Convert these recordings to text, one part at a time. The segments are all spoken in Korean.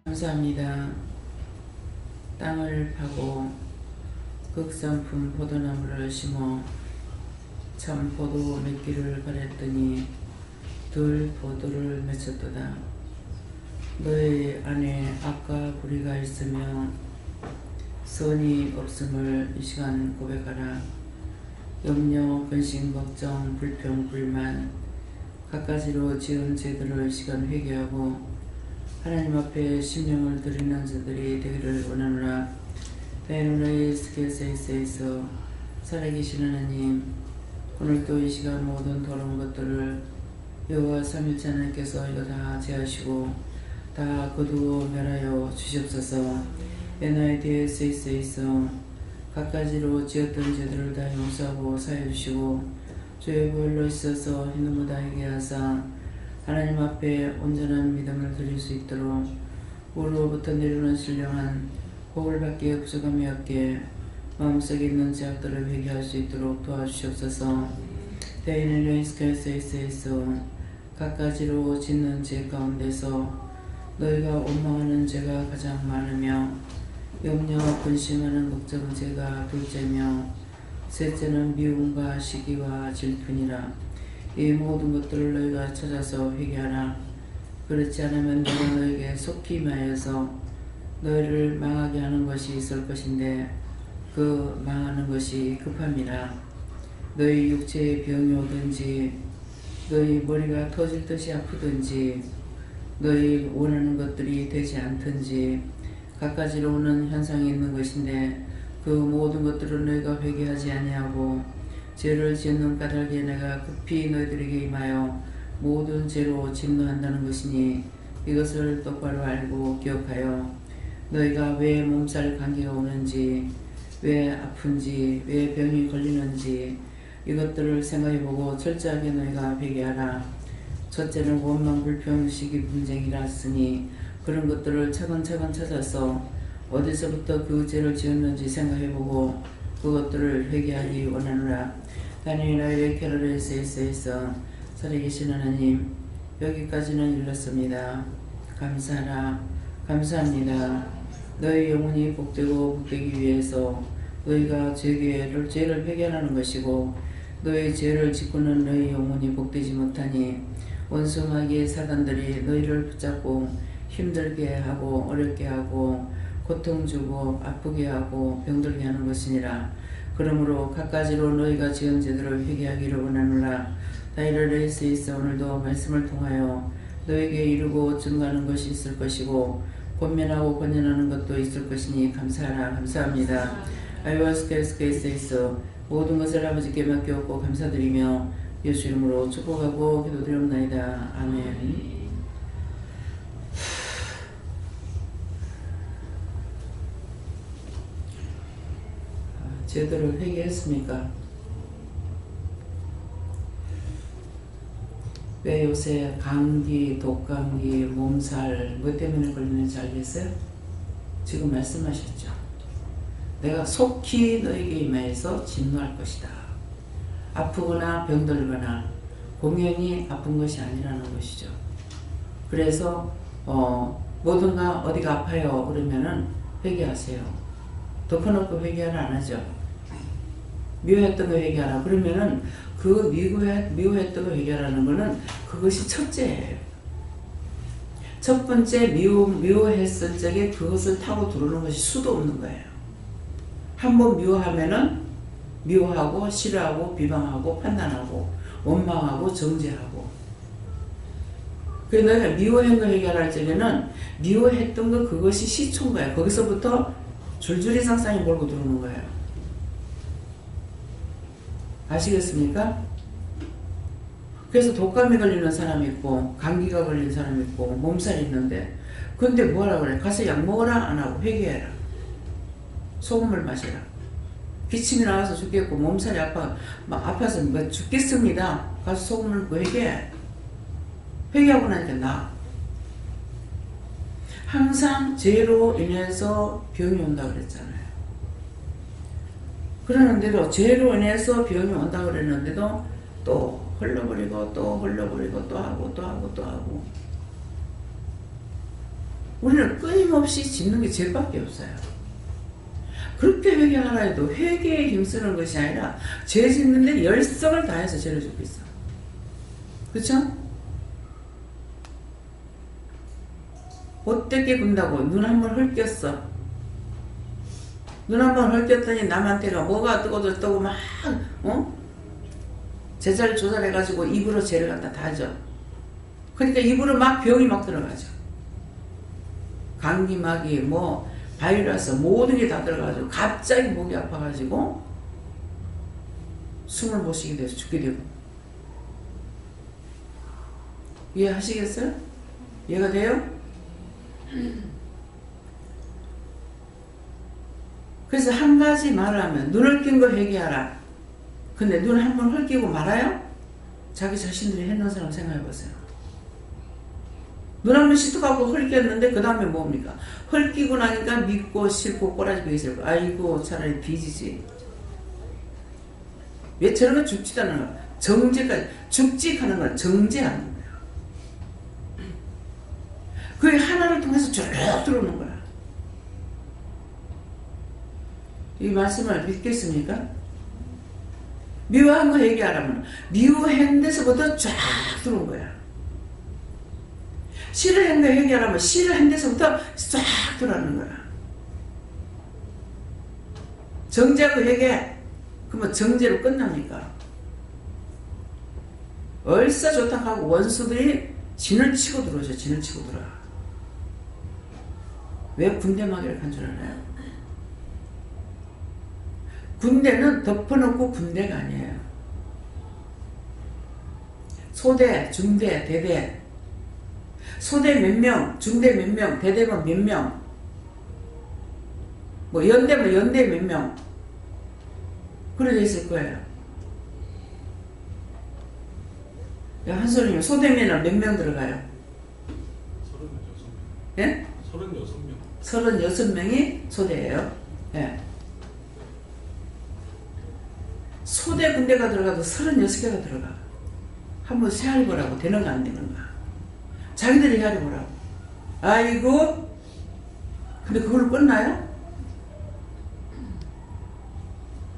감사합니다. 땅을 파고 극상품 포도나무를 심어 참 포도 맺기를 바랬더니 덜 포도를 맺혔도다. 너희 안에 악과 불의가 있으며 선이 없음을 이 시간 고백하라. 염려, 근심, 걱정, 불평, 불만 갖가지로 지은 죄들을 이 시간 회개하고 하나님 앞에 심령을 드리는 자들이 되기를 원하노라. 베누라의 스케세이스에서 살아계신 하나님, 오늘도 이 시간 모든 더러운 것들을 여호와 삼위일체 하나님께서 이거 다 제하시고 다 거두어 멸하여 주시옵소서. 베누라의 디에세이스에서 갖가지로 지었던 죄들을 다 용서하고 사하여 주시고 주의 보혈로 있어서 hin눈물 다 회개하사 하나님 앞에 온전한 믿음을 드릴 수 있도록 우리로부터 내려오는 신령한 복을 받기에 부족함이 없게 마음속에 있는 죄악들을 회개할 수 있도록 도와주시옵소서. 대인의 레이스케이스에서 갖가지로 짓는 죄 가운데서 너희가 원망하는 죄가 가장 많으며 염려, 근심하는 걱정은 죄가 둘째며 셋째는 미움과 시기와 질투니라. 이 모든 것들을 너희가 찾아서 회개하라. 그렇지 않으면 내가 너희에게 속히 임하여서 너희를 망하게 하는 것이 있을 것인데 그 망하는 것이 급함이라. 너희 육체에 병이 오든지 너희 머리가 터질 듯이 아프든지 너희 원하는 것들이 되지 않든지 갖가지로 오는 현상이 있는 것인데 그 모든 것들을 너희가 회개하지 아니하고 죄를 짓는 까닭에 내가 급히 너희들에게 임하여 모든 죄로 진노한다는 것이니 이것을 똑바로 알고 기억하여 너희가 왜 몸살 감기가 오는지 왜 아픈지 왜 병이 걸리는지 이것들을 생각해보고 철저하게 너희가 회개하라. 첫째는 원망, 불평, 시기, 분쟁이라 쓰니 그런 것들을 차근차근 찾아서 어디서부터 그 죄를 지었는지 생각해보고 그것들을 회개하기 원하노라. 다니엘의 캐롤에스에서 살아계신 하나님, 여기까지는 읽었습니다. 감사하라. 감사합니다. 너희 영혼이 복되고 복되기 위해서 너희가 죄를 회개하는 것이고 너희 죄를 짓고는 너희 영혼이 복되지 못하니 원수마귀의 사단들이 너희를 붙잡고 힘들게 하고 어렵게 하고 고통 주고 아프게 하고 병들게 하는 것이니라. 그러므로 갖가지로 너희가 지은 죄들을 회개하기를 원하노라. 다이러레이스에서 오늘도 말씀을 통하여 너에게 이루고 증거하는 것이 있을 것이고 권면하고 권면하는 것도 있을 것이니 감사하라. 감사합니다. 아이와스케스케이스에서 모든 것을 아버지께 맡겨오고 감사드리며 예수 이름으로 축복하고 기도드리옵나이다. 아멘. 죄들을 회개했습니까? 왜 요새 감기, 독감기, 몸살 뭐 때문에 걸리는지 알겠어요? 지금 말씀하셨죠. 내가 속히 너에게 임하여서 진노할 것이다. 아프거나 병들거나 공연히 아픈 것이 아니라는 것이죠. 그래서 뭐든가 어디가 아파요 그러면은 회개하세요. 덮어놓고 회개를 안 하죠. 미워했던 거 회개하라. 그러면은 그 미워했던 거 회개하라는 거는 그것이 첫째예요. 첫 번째 미워했을 적에 그것을 타고 들어오는 것이 수도 없는 거예요. 한번 미워하면은 미워하고 싫어하고 비방하고 판단하고 원망하고 정죄하고. 그래서 내가 미워한 거 회개할 적에는 미워했던 거 그것이 시초인 거예요. 거기서부터 줄줄이 상상이 몰고 들어오는 거예요. 아시겠습니까? 그래서 독감이 걸리는 사람이 있고 감기가 걸린 사람이 있고 몸살이 있는데 근데 뭐하라 그래? 가서 약 먹어라? 안 하고 회개해라. 소금을 마시라. 기침이 나와서 죽겠고 몸살이 아파서 뭐 죽겠습니다. 가서 소금을 먹고 회개해. 회개하고 나니까 나. 항상 죄로 인해서 병이 온다 그랬잖아요. 그러는데도 죄로 인해서 병이 온다 그랬는데도 또 흘러버리고 또 흘러버리고 또 하고 또 하고 또 하고 우리는 끊임없이 짓는 게 죄밖에 없어요. 그렇게 회개하라 해도 회개에 힘쓰는 것이 아니라 죄 짓는데 열성을 다해서 죄를 짓고 있어. 그쵸? 어떻게 군다고 눈 한 번 헐꼈어. 눈 한 번 헐꼈더니 남한테가 뭐가 뜨거워 막 제자를 조절해가지고 입으로 죄를 갖다 다져. 그러니까 입으로 막 병이 막 들어가죠. 감기, 마귀, 뭐 바이러스 모든 게 다 들어가지고 갑자기 목이 아파가지고 숨을 못 쉬게 돼서 죽게 되고. 이해하시겠어요? 이해가 돼요? 그래서 한 가지 말을 하면 눈을 낀 거 회개하라. 근데 눈 한 번 헐끼고 말아요? 자기 자신들이 했는 사람 생각해보세요. 눈 한 번 시tuk하고 헐꼈는데 그 다음에 뭡니까? 헐끼고 나니까 믿고 싫고 꼬라지고 있을 거. 아이고 차라리 뒤지지. 왜 저런 거 죽지도 않는 거야? 정죄까지. 죽직하는 건 정죄하는 거야. 그게 하나를 통해서 쭉 들어오는 거야. 이 말씀을 믿겠습니까? 미워한 거 얘기하라면 미워한 데서부터 쫙 들어온 거야. 싫어한 거 얘기하라면 싫어한 데서부터 쫙 들어오는 거야. 정죄하고 얘기해. 그러면 정죄로 끝납니까? 얼싸 좋다 하고 원수들이 진을 치고 들어오죠. 진을 치고 들어와. 왜 군대 마귀를 간 줄 알아요? 군대는 덮어놓고 군대가 아니에요. 소대, 중대, 대대. 소대 몇 명, 중대 몇 명, 대대면 몇 명. 뭐 연대면 연대 몇 명. 그러져 있을 거예요. 야, 한솔님, 소대면은 몇 명 들어가요? 36명. 예? 36명. 36명이 소대예요. 예. 소대 군대가 들어가도 36개가 들어가. 한번 헤아려보라고. 되는가 안 되는가. 자기들이 헤아려보라고. 아이고. 근데 그걸로 끝나요?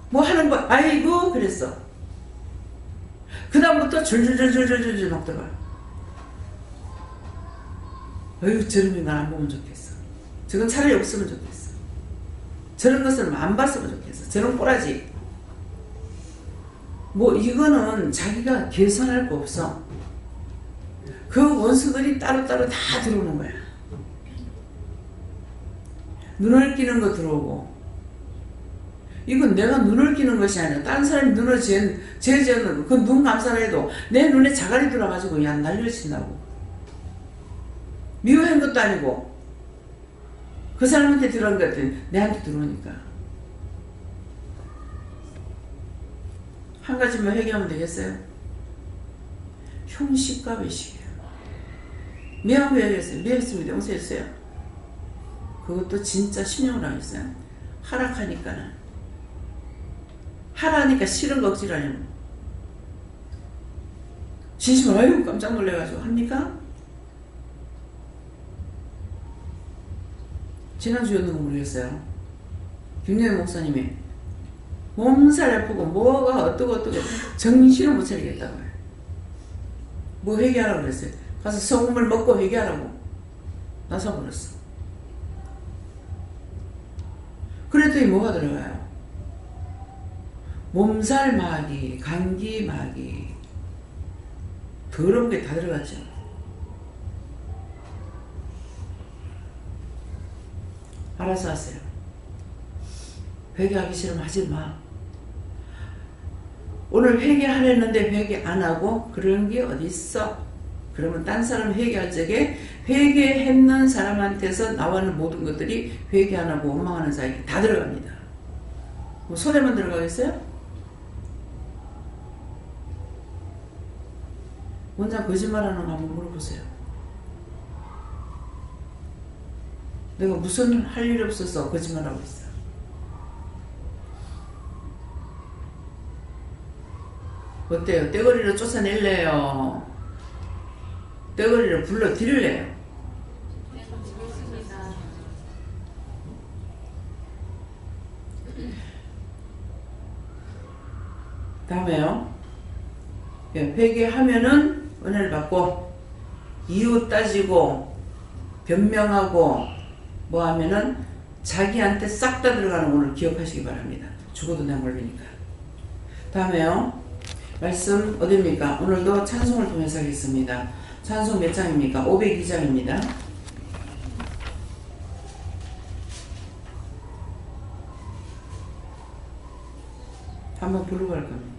뭐 하는 거 아이고 그랬어. 그 다음부터 줄줄줄줄줄줄 막 들어가. 어휴 저런 게 난 안 보면 좋겠어. 저건 차라리 없으면 좋겠어. 저런 것은 안 봤으면 좋겠어. 저런 꼬라지. 뭐 이거는 자기가 계산할 거 없어. 그 원수들이 따로따로 다 들어오는 거야. 눈을 끼는 거 들어오고. 이건 내가 눈을 끼는 것이 아니라 다른 사람이 눈을 재는 그 눈 감사를 해도 내 눈에 자갈이 들어가지고 야 난리를 친다고. 미워한 것도 아니고 그 사람한테 들어온 것 같더니 내한테 들어오니까. 한 가지만 회개하면 되겠어요? 형식과 외식이에요. 미워하고 회개했어요. 미워했습니다. 용서했어요. 그것도 진짜 신용을 하겠어요. 하락하니까는. 하라니까 싫은 거 억지로 하냐면. 진심으로 아이고 깜짝 놀래가지고 합니까? 지난주였는 거 모르겠어요. 김영애 목사님이 몸살 아프고 뭐가 어떠고 정신을 못 차리겠다고 해요. 뭐 회개하라고 그랬어요. 가서 소금을 먹고 회개하라고 나서버렸어. 그랬더니 뭐가 들어가요? 몸살 마귀, 감기 마귀, 더러운 게 다 들어갔죠. 알아서 하세요. 회개하기 싫으면 하지 마. 오늘 회개하려는데 회개 안 하고 그런 게 어디 있어? 그러면 딴 사람 회개할 적에 회개했는 사람한테서 나오는 모든 것들이 회개 안 하고 원망하는 사이에 다 들어갑니다. 뭐 손에만 들어가겠어요? 원장 거짓말하는 거 한번 물어보세요. 내가 무슨 할 일 없어서 거짓말하고 있어. 어때요? 떼거리로 쫓아낼래요? 떼거리로 불러드릴래요? 다음에요. 회개하면은 은혜를 받고, 이유 따지고 변명하고 뭐 하면은 자기한테 싹 다 들어가는 오늘 기억하시기 바랍니다. 죽어도 내 몰리니까. 다음에요. 말씀 어디입니까? 오늘도 찬송을 통해서 하겠습니다. 찬송 몇 장입니까? 502장입니다. 한번 부르고 갈 겁니다.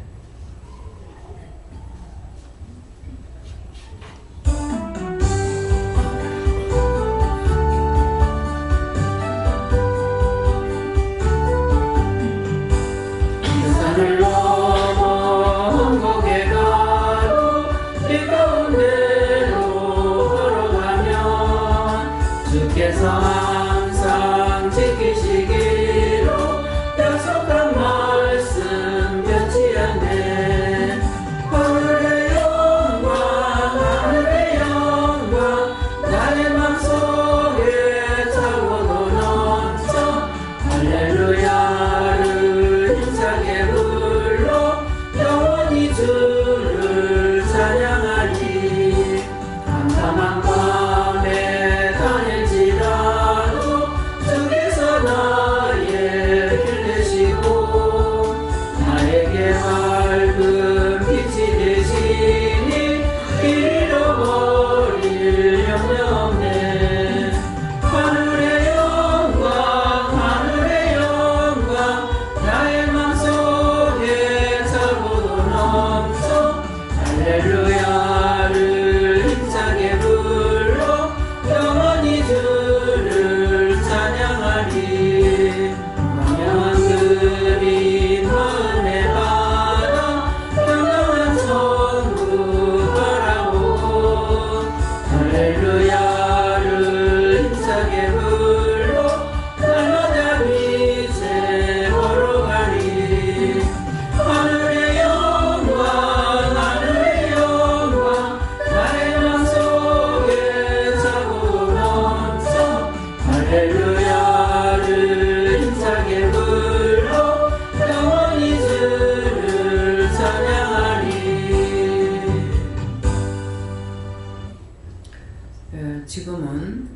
지금은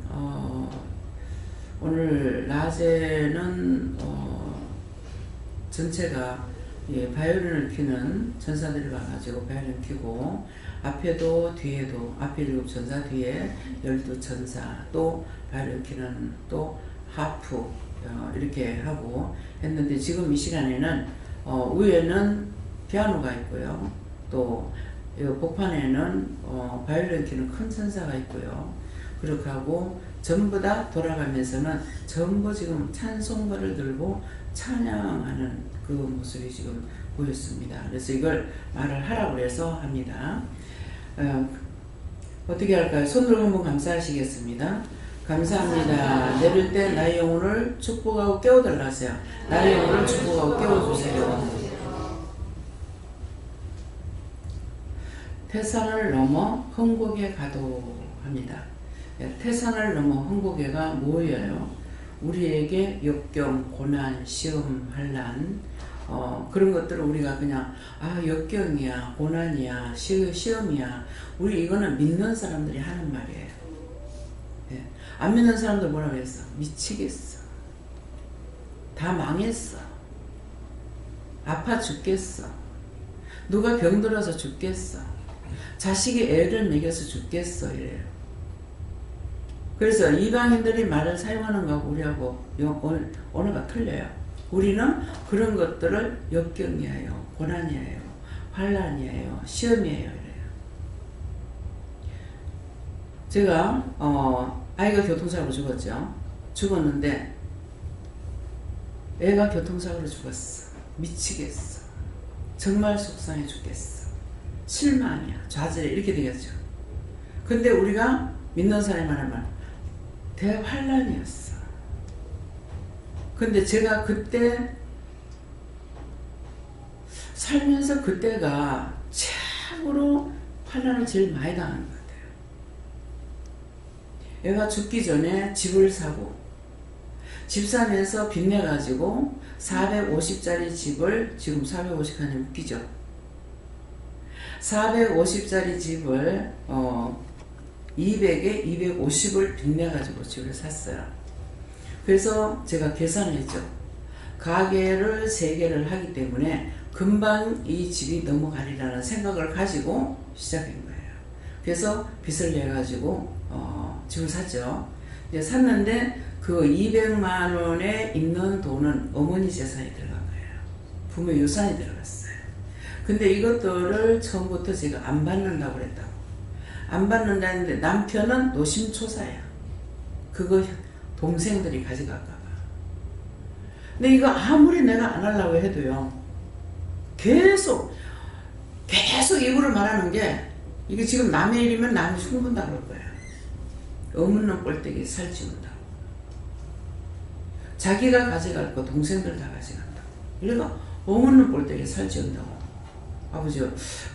오늘 낮에는 전체가 바이올린을 켜는 전사들이 와가지고 바이올린 켜고 앞에도 뒤에도 앞에 7 전사 뒤에 12 전사 또 바이올린 켜는 또 하프 이렇게 하고 했는데 지금 이 시간에는 위에는 피아노가 있고요. 또 복판에는 바이올린 켜는 큰 전사가 있고요. 그렇게 하고 전부 다 돌아가면서는 전부 지금 찬송가를 들고 찬양하는 그 모습이 지금 보였습니다. 그래서 이걸 말을 하라고 해서 합니다. 어떻게 할까요? 손으로 한번 감사하시겠습니다. 감사합니다. 내릴 때 나의 영혼을 축복하고 깨워달라 하세요. 나의 영혼을 축복하고 깨워주세요. 태산을 넘어 흥곡에 가도 합니다. 태산을 넘어 흥곡에가 뭐예요? 우리에게 역경, 고난, 시험, 환난 그런 것들을 우리가 그냥 역경이야, 고난이야, 시험이야. 우리 이거는 믿는 사람들이 하는 말이에요. 안 믿는 사람들 뭐라고 했어? 미치겠어. 다 망했어. 아파 죽겠어. 누가 병들어서 죽겠어. 자식이 애를 먹여서 죽겠어. 이래요. 그래서 이방인들이 말을 사용하는 거하고 우리하고 언어가 틀려요. 우리는 그런 것들을 역경이에요, 고난이에요, 환난이에요, 시험이에요 이래요. 제가 아이가 교통사고로 죽었죠. 죽었는데 애가 교통사고로 죽었어. 미치겠어. 정말 속상해 죽겠어. 실망이야, 좌절해 이렇게 되겠죠. 근데 우리가 믿는 사람이 하는 말 대환란이었어. 근데 제가 그때 살면서 그때가 최고로 환란을 제일 많이 당한 것 같아요. 애가 죽기 전에 집을 사고 집 사면서 빚내가지고 450짜리 집을 지금 450칸이 웃기죠. 450짜리 집을 200에 250을 빚내가지고 집을 샀어요. 그래서 제가 계산했죠. 가게를 3개를 하기 때문에 금방 이 집이 넘어가리라는 생각을 가지고 시작한 거예요. 그래서 빚을 내가지고 집을 샀죠. 이제 샀는데 그 200만 원에 있는 돈은 어머니 재산이 들어간 거예요. 부모 유산이 들어갔어요. 근데 이것들을 처음부터 제가 안 받는다고 그랬다고. 안 받는다는데 남편은 노심초사야. 그거 동생들이 가져갈까봐. 근데 이거 아무리 내가 안 하려고 해도요. 계속 입으로 말하는 게 이게 지금 남의 일이면 남이 흉본다 그럴 거야. 어문는 꼴대기 살찌운다고. 자기가 가져갈 거 동생들 다 가져간다고. 그러니까 어문는 꼴대기 살찌운다고. 아버지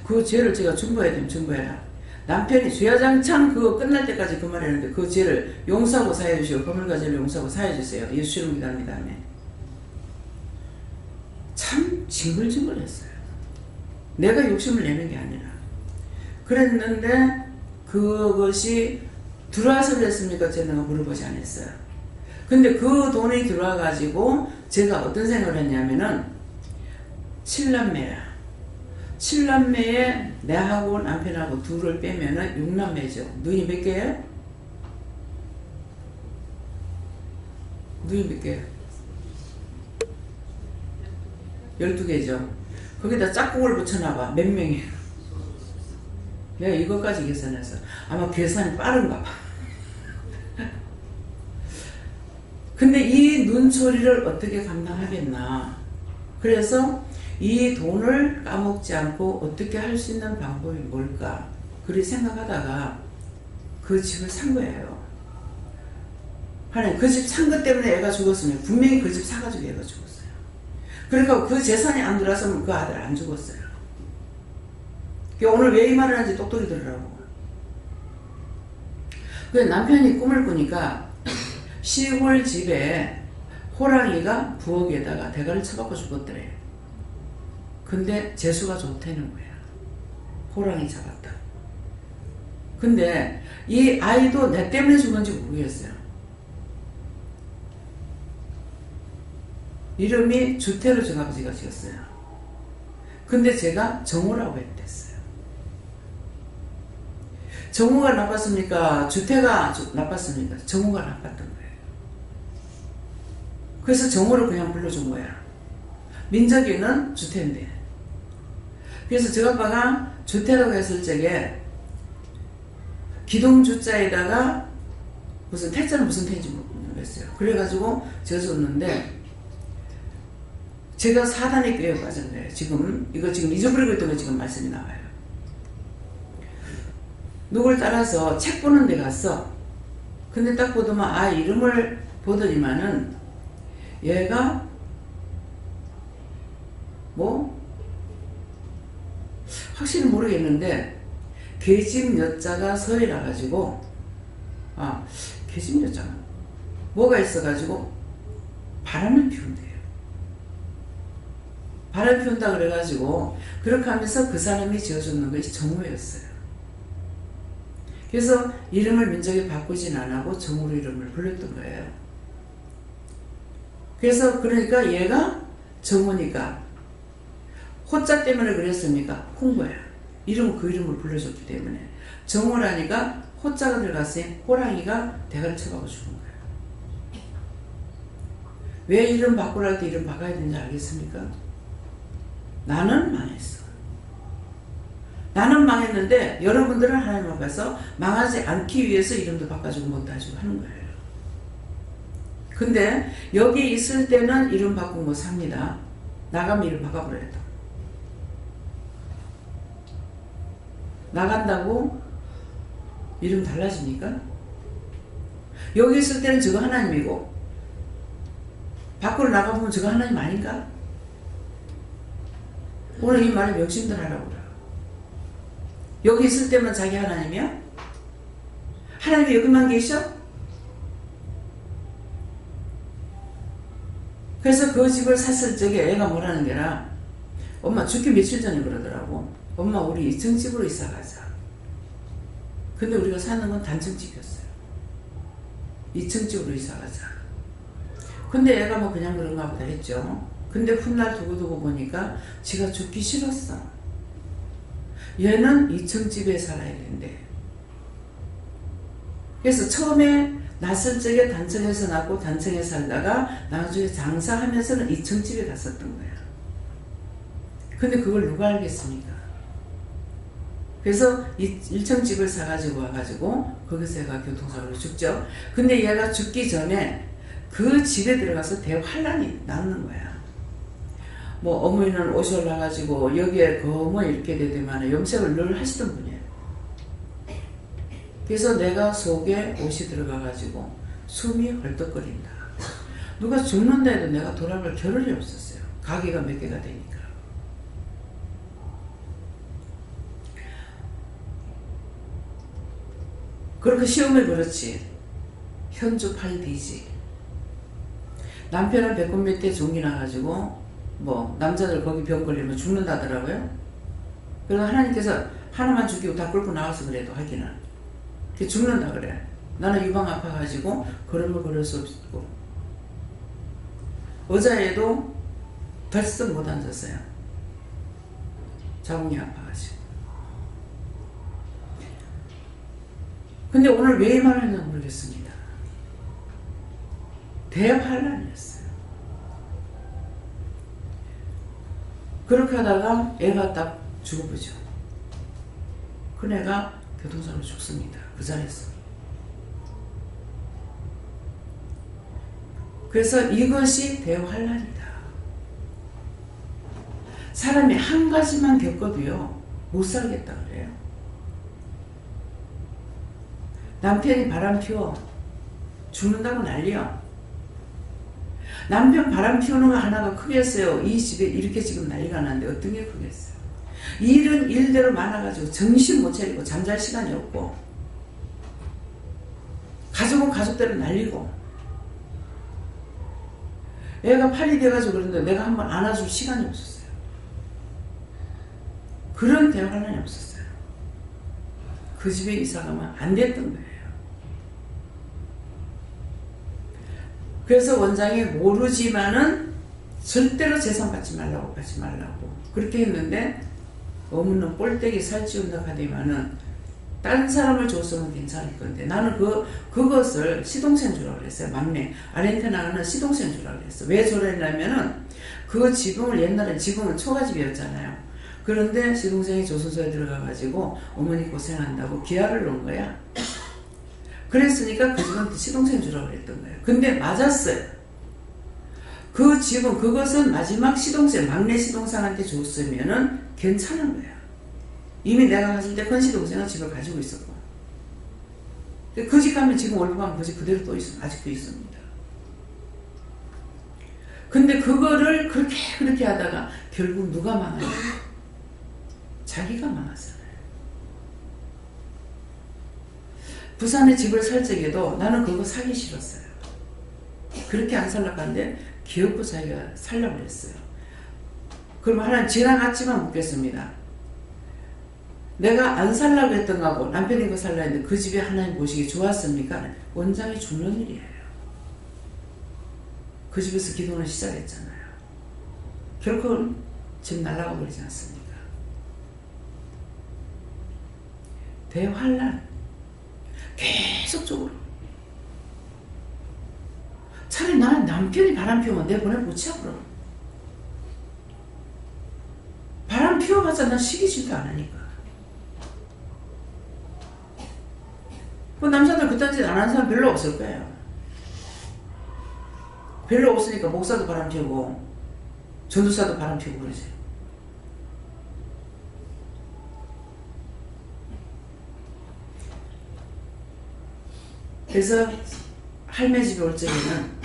그 죄를 제가 중보해야 되면 중보해라. 남편이 죄야장창 그거 끝날 때까지 그 말 했는데 그 죄를 용서하고 사해주시고 거물과 죄를 용서하고 사해주세요. 예수 이름 기도합니다. 참 징글징글했어요. 내가 욕심을 내는 게 아니라. 그랬는데 그것이 들어와서 그랬습니까? 제가 물어보지 않았어요. 근데 그 돈이 들어와가지고 제가 어떤 생각을 했냐면은 7남매야. 7남매에 내하고 남편하고 둘을 빼면은 6남매죠. 눈이 몇 개예요? 눈이 몇 개예요? 12개죠. 거기다 짝꿍을 붙여놔봐. 몇 명이에요? 내가 이것까지 계산해서 아마 계산이 빠른가 봐. 근데 이 눈초리를 어떻게 감당하겠나. 그래서 이 돈을 까먹지 않고 어떻게 할 수 있는 방법이 뭘까. 그리 생각하다가 그 집을 산 거예요. 하나님 그 집 산 것 때문에 애가 죽었으면 분명히 그 집 사가지고 애가 죽었어요. 그러니까 그 재산이 안 들어왔으면 그 아들 안 죽었어요. 오늘 왜 이 말을 하는지 똑똑히 들으라고. 그래서 남편이 꿈을 꾸니까 시골 집에 호랑이가 부엌에다가 대가를 쳐박고 죽었더래요. 근데 재수가 좋다는 거야. 호랑이 잡았다. 근데 이 아이도 내 때문에 죽은지 모르겠어요. 이름이 주태로 저 아버지가 지었어요. 근데 제가 정호라고 했댔어요. 정호가 나빴습니까? 주태가 나빴습니까? 정호가 나빴던 거예요. 그래서 정호를 그냥 불러준 거야. 민석이는 주태인데. 그래서 저 아빠가 주태라고 했을 적에 기동주자에다가 무슨 태자는 무슨 태인지 모르겠어요. 그래가지고 지어줬는데 제가 사단의 꾀에 빠진 거예요. 지금 이거 지금 잊어버리고 있던 거 지금 말씀이 나와요. 누굴 따라서 책 보는 데 갔어. 근데 딱 보더만 이름을 보더니만은 얘가 뭐 확실히 모르겠는데 계집 여자가 서이라 가지고 계집 여자가 뭐가 있어 가지고 바람을 피운대요. 바람 피운다 그래 가지고 그렇게 하면서 그 사람이 지어주는 것이 정호였어요. 그래서 이름을 민족이 바꾸진 안 하고 정호로 이름을 불렀던 거예요. 그래서 그러니까 얘가 정호니까 호자 때문에 그랬습니까? 홍보야. 이름은 그 이름을 불러줬기 때문에. 정호라니까 호자가 들어갔으니 호랑이가 대가를 쳐박고 죽은 거예요. 왜 이름 바꾸라 할 때 이름 바꿔야 되는지 알겠습니까? 나는 망했어. 나는 망했는데 여러분들은 하나님 앞에서 망하지 않기 위해서 이름도 바꿔주고 못하주고 하는 거예요. 근데 여기 있을 때는 이름 바꾸고 못 삽니다. 나가면 이름 바꿔버려야. 나간다고 이름 달라집니까? 여기 있을 때는 저거 하나님이고 밖으로 나가보면 저거 하나님 아닌가? 오늘 이 말을 명심들 하라고 그래요. 여기 있을 때만 자기 하나님이야? 하나님이 여기만 계셔? 그래서 그 집을 샀을 적에 애가 뭐라는 게라 엄마 죽기 며칠 전에 그러더라고. 엄마 우리 2층 집으로 이사 가자. 근데 우리가 사는 건 단층 집이었어요. 2층 집으로 이사 가자. 근데 애가 뭐 그냥 그런가 보다 했죠. 근데 훗날 두고두고 보니까 지가 죽기 싫었어. 얘는 2층 집에 살아야 된대. 그래서 처음에 낯선 적에 단층에서 낳고 단층에 살다가 나중에 장사하면서는 2층 집에 갔었던 거야. 근데 그걸 누가 알겠습니까? 그래서 1층 집을 사가지고 와가지고 거기서 얘가 교통사고로 죽죠. 근데 얘가 죽기 전에 그 집에 들어가서 대환란이 났는 거야. 뭐 어머니는 옷이 올라가지고 여기에 거뭐 이렇게 되더만 염색을 늘 하시던 분이에요. 그래서 내가 속에 옷이 들어가가지고 숨이 헐떡거린다. 누가 죽는다 해도 내가 돌아갈 겨를이 없었어요. 가게가 몇 개가 되니까. 그렇게 시험을 그렇지. 현주 8D지. 남편은 배꼽 밑에 종기 나가지고 뭐 남자들 거기 병 걸리면 죽는다더라고요. 그래서 하나님께서 하나만 죽이고 다 끌고 나와서 그래도 하기는 죽는다 그래. 나는 유방 아파가지고 걸음을 걸을 수 없고 의자에도 덜썩 못 앉았어요. 자궁이 아파가지고. 근데 오늘 왜 이 말을 했는지 모르겠습니다. 대환란이었어요. 그렇게 하다가 애가 딱 죽어보죠. 그 애가 교통사고로 죽습니다. 그 자리에서. 그래서 이것이 대환란이다. 사람이 한 가지만 겪어도요 못 살겠다 그래요. 남편이 바람 피워 죽는다고 난리야. 남편 바람 피우는 거 하나가 크겠어요. 이 집에 이렇게 지금 난리가 나는데 어떤 게 크겠어요. 일은 일대로 많아가지고 정신 못 차리고 잠잘 시간이 없고 가족은 가족대로 난리고 애가 팔이 돼가지고 그러는데 내가 한번 안아줄 시간이 없었어요. 그런 대화는 없었어요. 그 집에 이사가면 안 됐던 거예요. 그래서 원장이 모르지만은 절대로 재산 받지 말라고 그렇게 했는데 어머니는 꼴대기 살찌운다 하더니만은 다른 사람을 줬으면 괜찮을 건데 나는 그것을 시동생 주라고 그랬어요. 막내 아르헨티나는 시동생 주라고 그랬어. 왜 저랬냐면은 그 지붕을 옛날에 지붕은 초가집이었잖아요. 그런데 시동생이 조선소에 들어가가지고 어머니 고생한다고 기아를 놓은 거야. 그랬으니까 그 집은 시동생 주라고 그랬던 거예요. 근데 맞았어요. 그 집은 그것은 마지막 시동생 막내 시동생한테 줬으면은 괜찮은 거야. 이미 내가 갔을 때 큰 시동생은 집을 가지고 있었고 그 집 가면 지금 올라가면 그 집 그대로 또 아직도 있습니다. 근데 그거를 그렇게 하다가 결국 누가 망하냐? 자기가 망하잖아요. 부산에 집을 살 적에도 나는 그거 사기 싫었어요. 그렇게 안 살라고 하는데 기업부 자기가 살려고 했어요. 그럼 하나님 지나갔지만 묻겠습니다. 내가 안 살라고 했던 거하고 남편이 거 살라 했는데 그 집에 하나님 보시기 좋았습니까? 원장이 죽는 일이에요. 그 집에서 기도는 시작했잖아요. 결코 집 날아가 버리지 않습니까? 대환란. 계속적으로. 차라리 나는 남편이 바람 피우면 내 보내놓자 그럼. 바람 피워봤자 난 시기질도 안 하니까. 그 남자들 그딴 짓 안 하는 사람 별로 없을 거예요. 별로 없으니까 목사도 바람 피우고 전도사도 바람 피우고 그러지. 그래서 할매 집에 올 적에는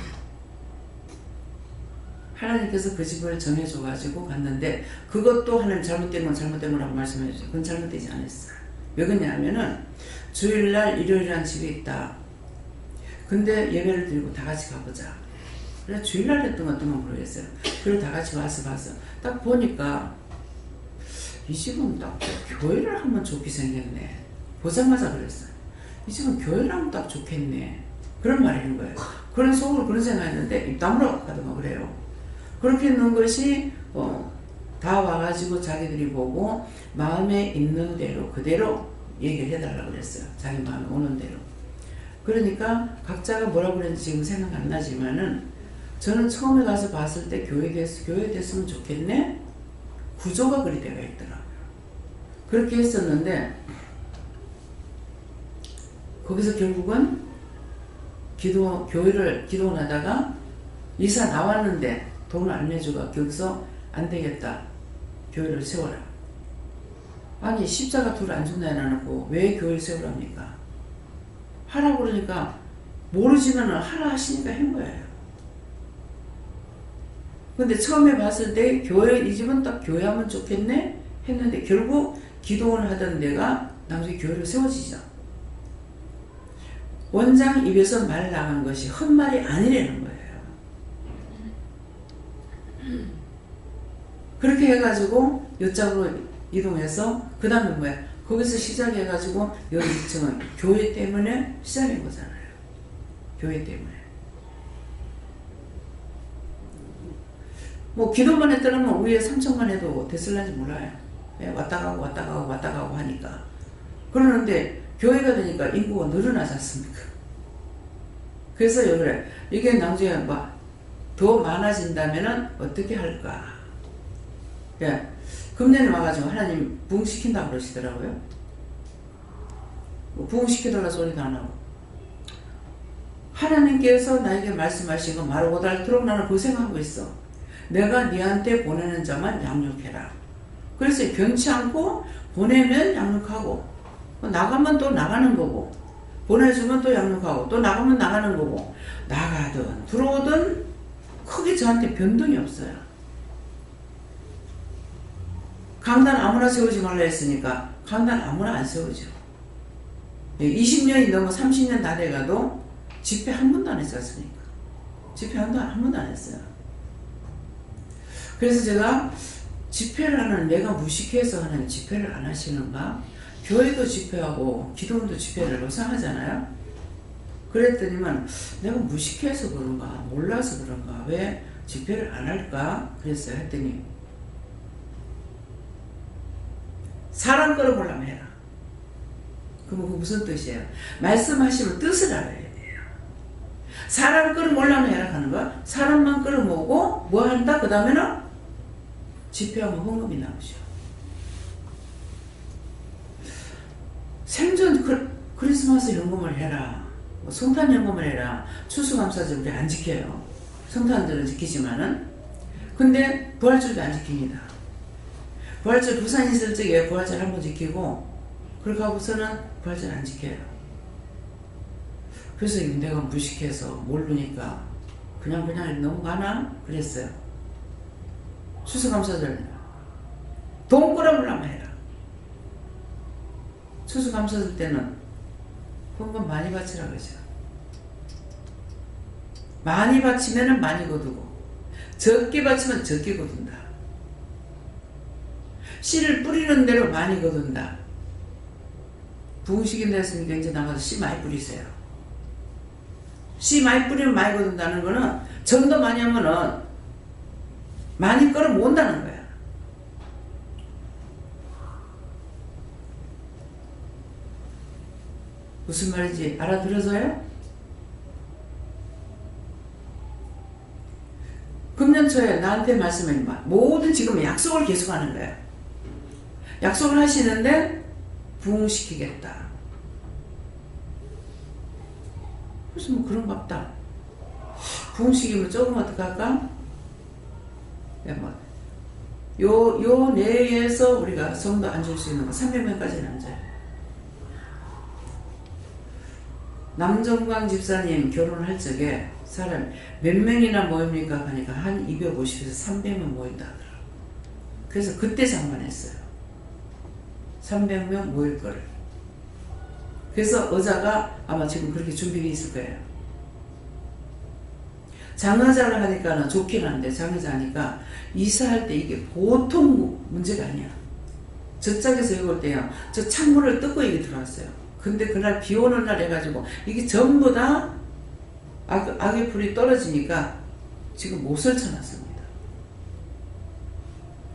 하나님께서 그 집을 정해줘가지고 갔는데 그것도 하나님 잘못된 건 잘못된 거라고 말씀해 주세요. 그건 잘못되지 않았어요. 왜 그러냐면은 주일날 일요일이라는 집이 있다. 근데 예배를 드리고 다 같이 가보자. 그래서 주일날 했던 건 어떤 건 모르겠어요. 그리고 다 같이 와서 봐서 딱 보니까 이 집은 딱 교회를 하면 좋게 생겼네. 보자마자 그랬어요. 이 집은 교회를 하면 딱 좋겠네. 그런 말이 있는 거예요. 그런 속으로 그런 생각했는데 입 다물어 가더만 그래요. 그렇게 있는 것이 다 와가지고 자기들이 보고 마음에 있는 대로 그대로 얘기를 해달라고 그랬어요. 자기 마음에 오는 대로. 그러니까 각자가 뭐라고 그랬는지 지금 생각 안 나지만은 저는 처음에 가서 봤을 때 교회 됐으면 좋겠네? 구조가 그리 되어 있더라고요. 그렇게 했었는데 거기서 결국은 기도를 하다가 이사 나왔는데 돈을 안 내주고 거기서 안 되겠다. 교회를 세워라. 아니 십자가 둘 안 준다 해놓고 왜 교회를 세우랍니까? 하라고 그러니까 모르지만 하라 하시니까 한 거예요. 근데 처음에 봤을 때 이 집은 딱 교회 하면 좋겠네 했는데 결국 기도원 하던 데가 나중에 교회로 세워지죠. 원장 입에서 말 나간 것이 헛말이 아니라는 거예요. 그렇게 해가지고 이쪽으로 이동해서 그 다음에 뭐야? 거기서 시작해가지고 여기 2층은 교회 때문에 시작한 거잖아요. 교회 때문에. 뭐 기도만 했더라면 위에 3층만 해도 됐을런지 몰라요. 왔다 가고 하니까. 그러는데 교회가 되니까 인구가 늘어나지 않습니까? 그래서 그래. 이게 나중에 더 많아진다면은 어떻게 할까? 예. 금년에 와가지고 하나님 부흥시킨다고 그러시더라고요. 부흥시켜달라 소리도 안 하고. 하나님께서 나에게 말씀하신 거 말하고 닳도록 나는 그 생각하고 있어. 내가 네한테 보내는 자만 양육해라. 그래서 변치 않고 보내면 양육하고 나가면 또 나가는 거고 보내주면 또 양육하고 또 나가면 나가는 거고 나가든 들어오든 크게 저한테 변동이 없어요. 강단 아무나 세우지 말라 했으니까 강단 아무나 안 세우죠. 20년이 넘어 30년 다 돼가도 집회 한 번도 안 했지 않습니까? 집회 한 번도 안 했어요. 그래서 제가 집회를 하는 내가 무식해서 하는 집회를 안 하시는가? 교회도 집회하고 기도원도 집회를 로상하잖아요. 그랬더니만 내가 무식해서 그런가 몰라서 그런가 왜 집회를 안 할까 그랬어요. 했더니 사람 끌어보려면 해라. 그럼 그 무슨 뜻이에요? 말씀하시면 뜻을 알아야 돼요. 사람 끌어모으려면 해라 하는 거야. 사람만 끌어모으고 뭐 한다? 그 다음에는 집회하면 헌금이 나오죠. 생전 크리스마스 연금을 해라. 성탄 연금을 해라. 추수감사절 우리 안 지켜요. 성탄절은 지키지만은 근데 부활절도 안 지킵니다. 부활절 부산 있을 적에 부활절 한번 지키고 그렇게 하고서는 부활절 안 지켜요. 그래서 내가 무식해서 모르니까 그냥 넘어가나 그랬어요. 추수감사절 돈 끌어보려면 해라. 추수감사절 때는 헌금 많이 바치라 그러죠. 많이 바치면 많이 거두고 적게 바치면 적게 거둔다. 씨를 뿌리는 대로 많이 거둔다. 부흥시킨다 했으니까 이제 나가서 씨 많이 뿌리세요. 씨 많이 뿌리면 많이 거둔다는 거는 정도 많이 하면은 많이 끌어 모은다는 거야. 무슨 말인지 알아들어서요? 금년 초에 나한테 말씀해 봐. 모든 지금 약속을 계속하는 거야. 약속을 하시는데 부흥시키겠다. 그래서 뭐 그런갑다. 부흥시키면 조금 어떡할까? 요 내에서 우리가 성도 앉을 수 있는 거 300명까지는 앉아요. 남정광 집사님 결혼할 적에 사람 몇 명이나 모입니까? 하니까 한 250에서 300명 모인다 하더라고요. 그래서 그때 장만했어요. 300명 모일 거를. 그래서 의자가 아마 지금 그렇게 준비되어 있을 거예요. 장의자를 하니까는 좋긴 한데 장의자 하니까 이사할 때 이게 보통 문제가 아니야. 저 짝에서 여기 올 때요. 저 창문을 뜯고 여기 들어왔어요. 근데 그날 비 오는 날 해가지고 이게 전부 다 악의 불이 떨어지니까 지금 못을 쳐놨습니다.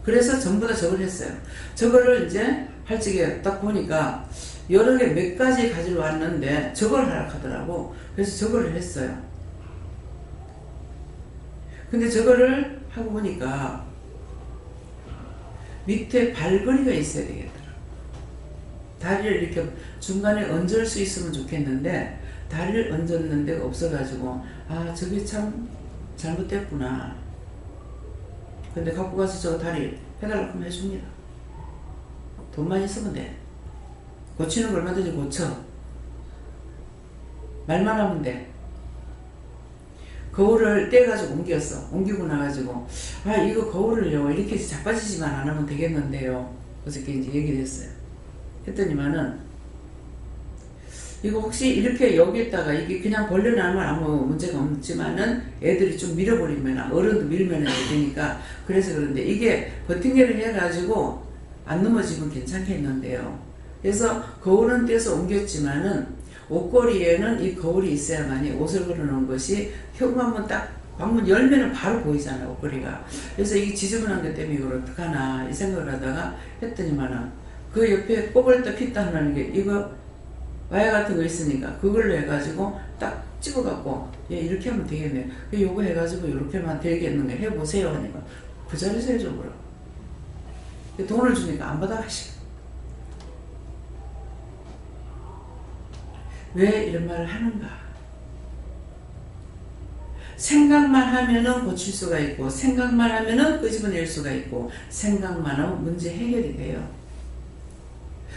그래서 전부 다 저걸 했어요. 저거를 이제 활짝에 딱 보니까 여러 개 몇 가지 가지러 왔는데 저걸 하라 하더라고. 그래서 저거를 했어요. 근데 저거를 하고 보니까 밑에 발걸이가 있어야 되겠더라. 다리를 이렇게 중간에 얹을 수 있으면 좋겠는데 다리를 얹었는 데가 없어가지고 아 저게 참 잘못됐구나. 근데 갖고 가서 저 다리 해달라고 하면 해줍니다. 돈만 있으면 돼. 고치는 걸 얼마든지 고쳐. 말만 하면 돼. 거울을 떼가지고 옮겼어. 옮기고 나가지고 아 이거 거울을요 이렇게 자빠지지만 안 하면 되겠는데요. 그래서 이제 얘기를 했어요. 했더니만은 이거 혹시 이렇게 여기에다가 이게 그냥 벌려놔면 아무 문제가 없지만은 애들이 좀 밀어버리면 어른도 밀면 되니까 그래서 그런데 이게 버팅개를 해가지고 안 넘어지면 괜찮겠는데요. 그래서 거울은 떼서 옮겼지만은 옷걸이에는 이 거울이 있어야만이 옷을 걸어놓은 것이 현관문 딱 방문 열면은 바로 보이잖아요. 옷걸이가. 그래서 이게 지저분한 것 때문에 이걸 어떡하나 이 생각을 하다가 했더니만은 그 옆에 꼬불다 핏다 하는 게 이거 와야 같은 거 있으니까 그걸로 해가지고 딱 집어갖고 예 이렇게 하면 되겠네. 요거 해가지고 이렇게 하면 되겠는가 해보세요 하니까 그 자리에서 해줘 그럼. 돈을 주니까 안 받아가시고. 왜 이런 말을 하는가? 생각만 하면은 고칠 수가 있고 생각만 하면은 끄집어낼 수가 있고 생각만 하면 문제 해결이 돼요.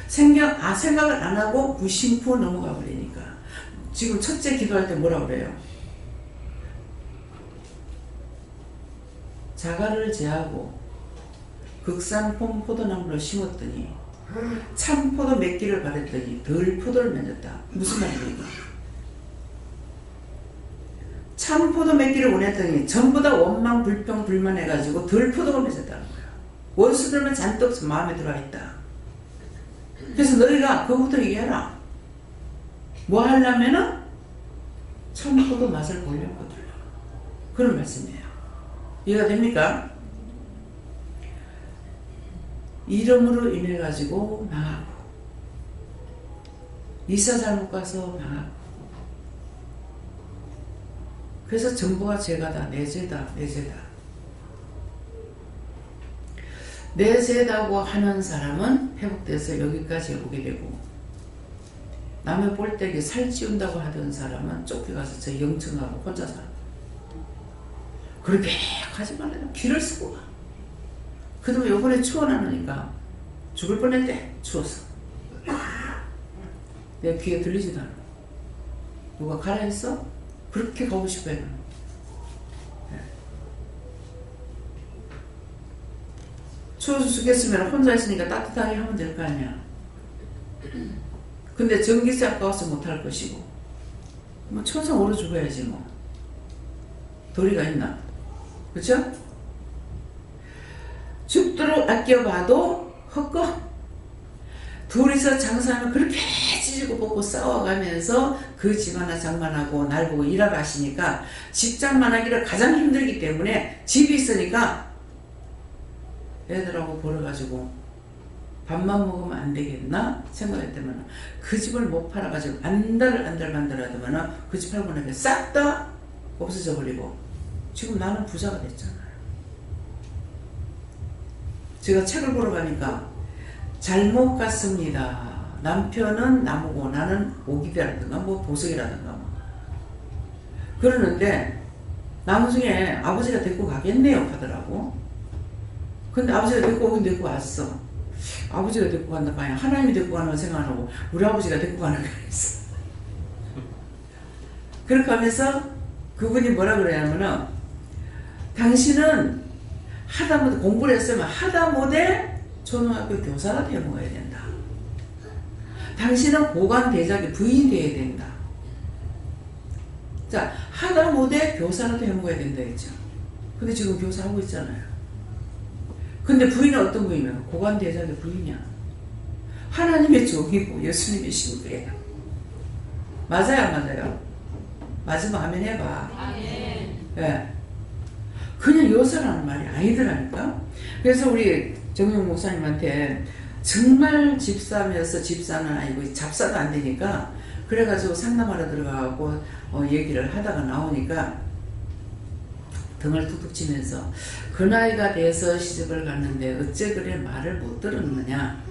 생각을 안 하고 무심코 넘어가 버리니까. 지금 첫째 기도할 때 뭐라 그래요? 자갈을 제하고 극산품 포도나무를 심었더니 참포도 맺기를 바랬더니 덜 포도를 맺었다. 무슨 말입니까? 참포도 맺기를 원했더니 전부 다 원망 불평 불만해가지고 덜 포도가 맺었다는 거야. 원수들만 잔뜩 마음에 들어와 있다. 그래서 너희가 그거부터 얘기해라. 뭐 하려면은 참포도 맛을 보려거든. 그런 말씀이에요. 이해가 됩니까? 이름으로 인해 가지고 망하고 이사 잘못 가서 망하고 그래서 전부가 죄가 다 내 죄다 내 죄다. 내 죄다고 하는 사람은 회복돼서 여기까지 오게 되고 남의 볼때기 살찌운다고 하던 사람은 쫓겨가서 저 영청하고 혼자 살아. 그렇게 하지 말라. 길을 쓰고 가. 그래도 요번에 추워 나누니까 죽을 뻔했대. 추워서. 내 귀에 들리지도 않아. 누가 가라 했어? 그렇게 가고 싶어 해. 추워서 죽겠으면 혼자 있으니까 따뜻하게 하면 될 거 아니야. 근데 전기세 아까워서 못할 것이고 뭐 천상 얼어 죽어야지 뭐. 도리가 있나? 그쵸? 죽도록 아껴봐도 헛거. 둘이서 장사하면 그렇게 찢고 뽑고 싸워가면서 그 집 하나 장만하고 날 보고 일하러 하시니까 집 장만하기를 가장 힘들기 때문에 집이 있으니까 애들하고 벌어가지고 밥만 먹으면 안 되겠나 생각했다면 그 집을 못 팔아가지고 안달만들 그 집 팔고 나니까 싹 다 없어져 버리고 지금 나는 부자가 됐잖아요. 제가 책을 보러 가니까 잘못 갔습니다. 남편은 나무고 나는 오기라든가 뭐 보석이라든가 뭐. 그러는데 나중에 아버지가 데리고 가겠네요 하더라고. 근데 아버지가 데리고 오긴 데리고 왔어. 아버지가 데리고 간다 봐야 하나님이 데리고 가는 걸 생각 안 하고 우리 아버지가 데리고 가는 거 있어. 그렇게 하면서 그분이 뭐라 그러냐면은 당신은 하다못해 공부를 했으면 하다못해 초등학교 교사라도 해먹어야 된다. 당신은 고관 대작의 부인이 돼야 된다. 자, 하다못해 교사라도 해먹어야 된다 했죠. 근데 지금 교사하고 있잖아요. 근데 부인은 어떤 부인이야? 고관 대작의 부인이야. 하나님의 종이고 예수님의 신부예요. 맞아요, 안 맞아요? 맞으면 아멘 해봐. 아멘. 예. 그냥 요서라는 말이 아니더라니까. 그래서 우리 정용 목사님한테 정말 집사면서 집사는 아니고 잡사도 안 되니까 그래가지고 상담하러 들어가고 얘기를 하다가 나오니까 등을 툭툭 치면서 그 나이가 돼서 시집을 갔는데 어째 그래 말을 못 들었느냐.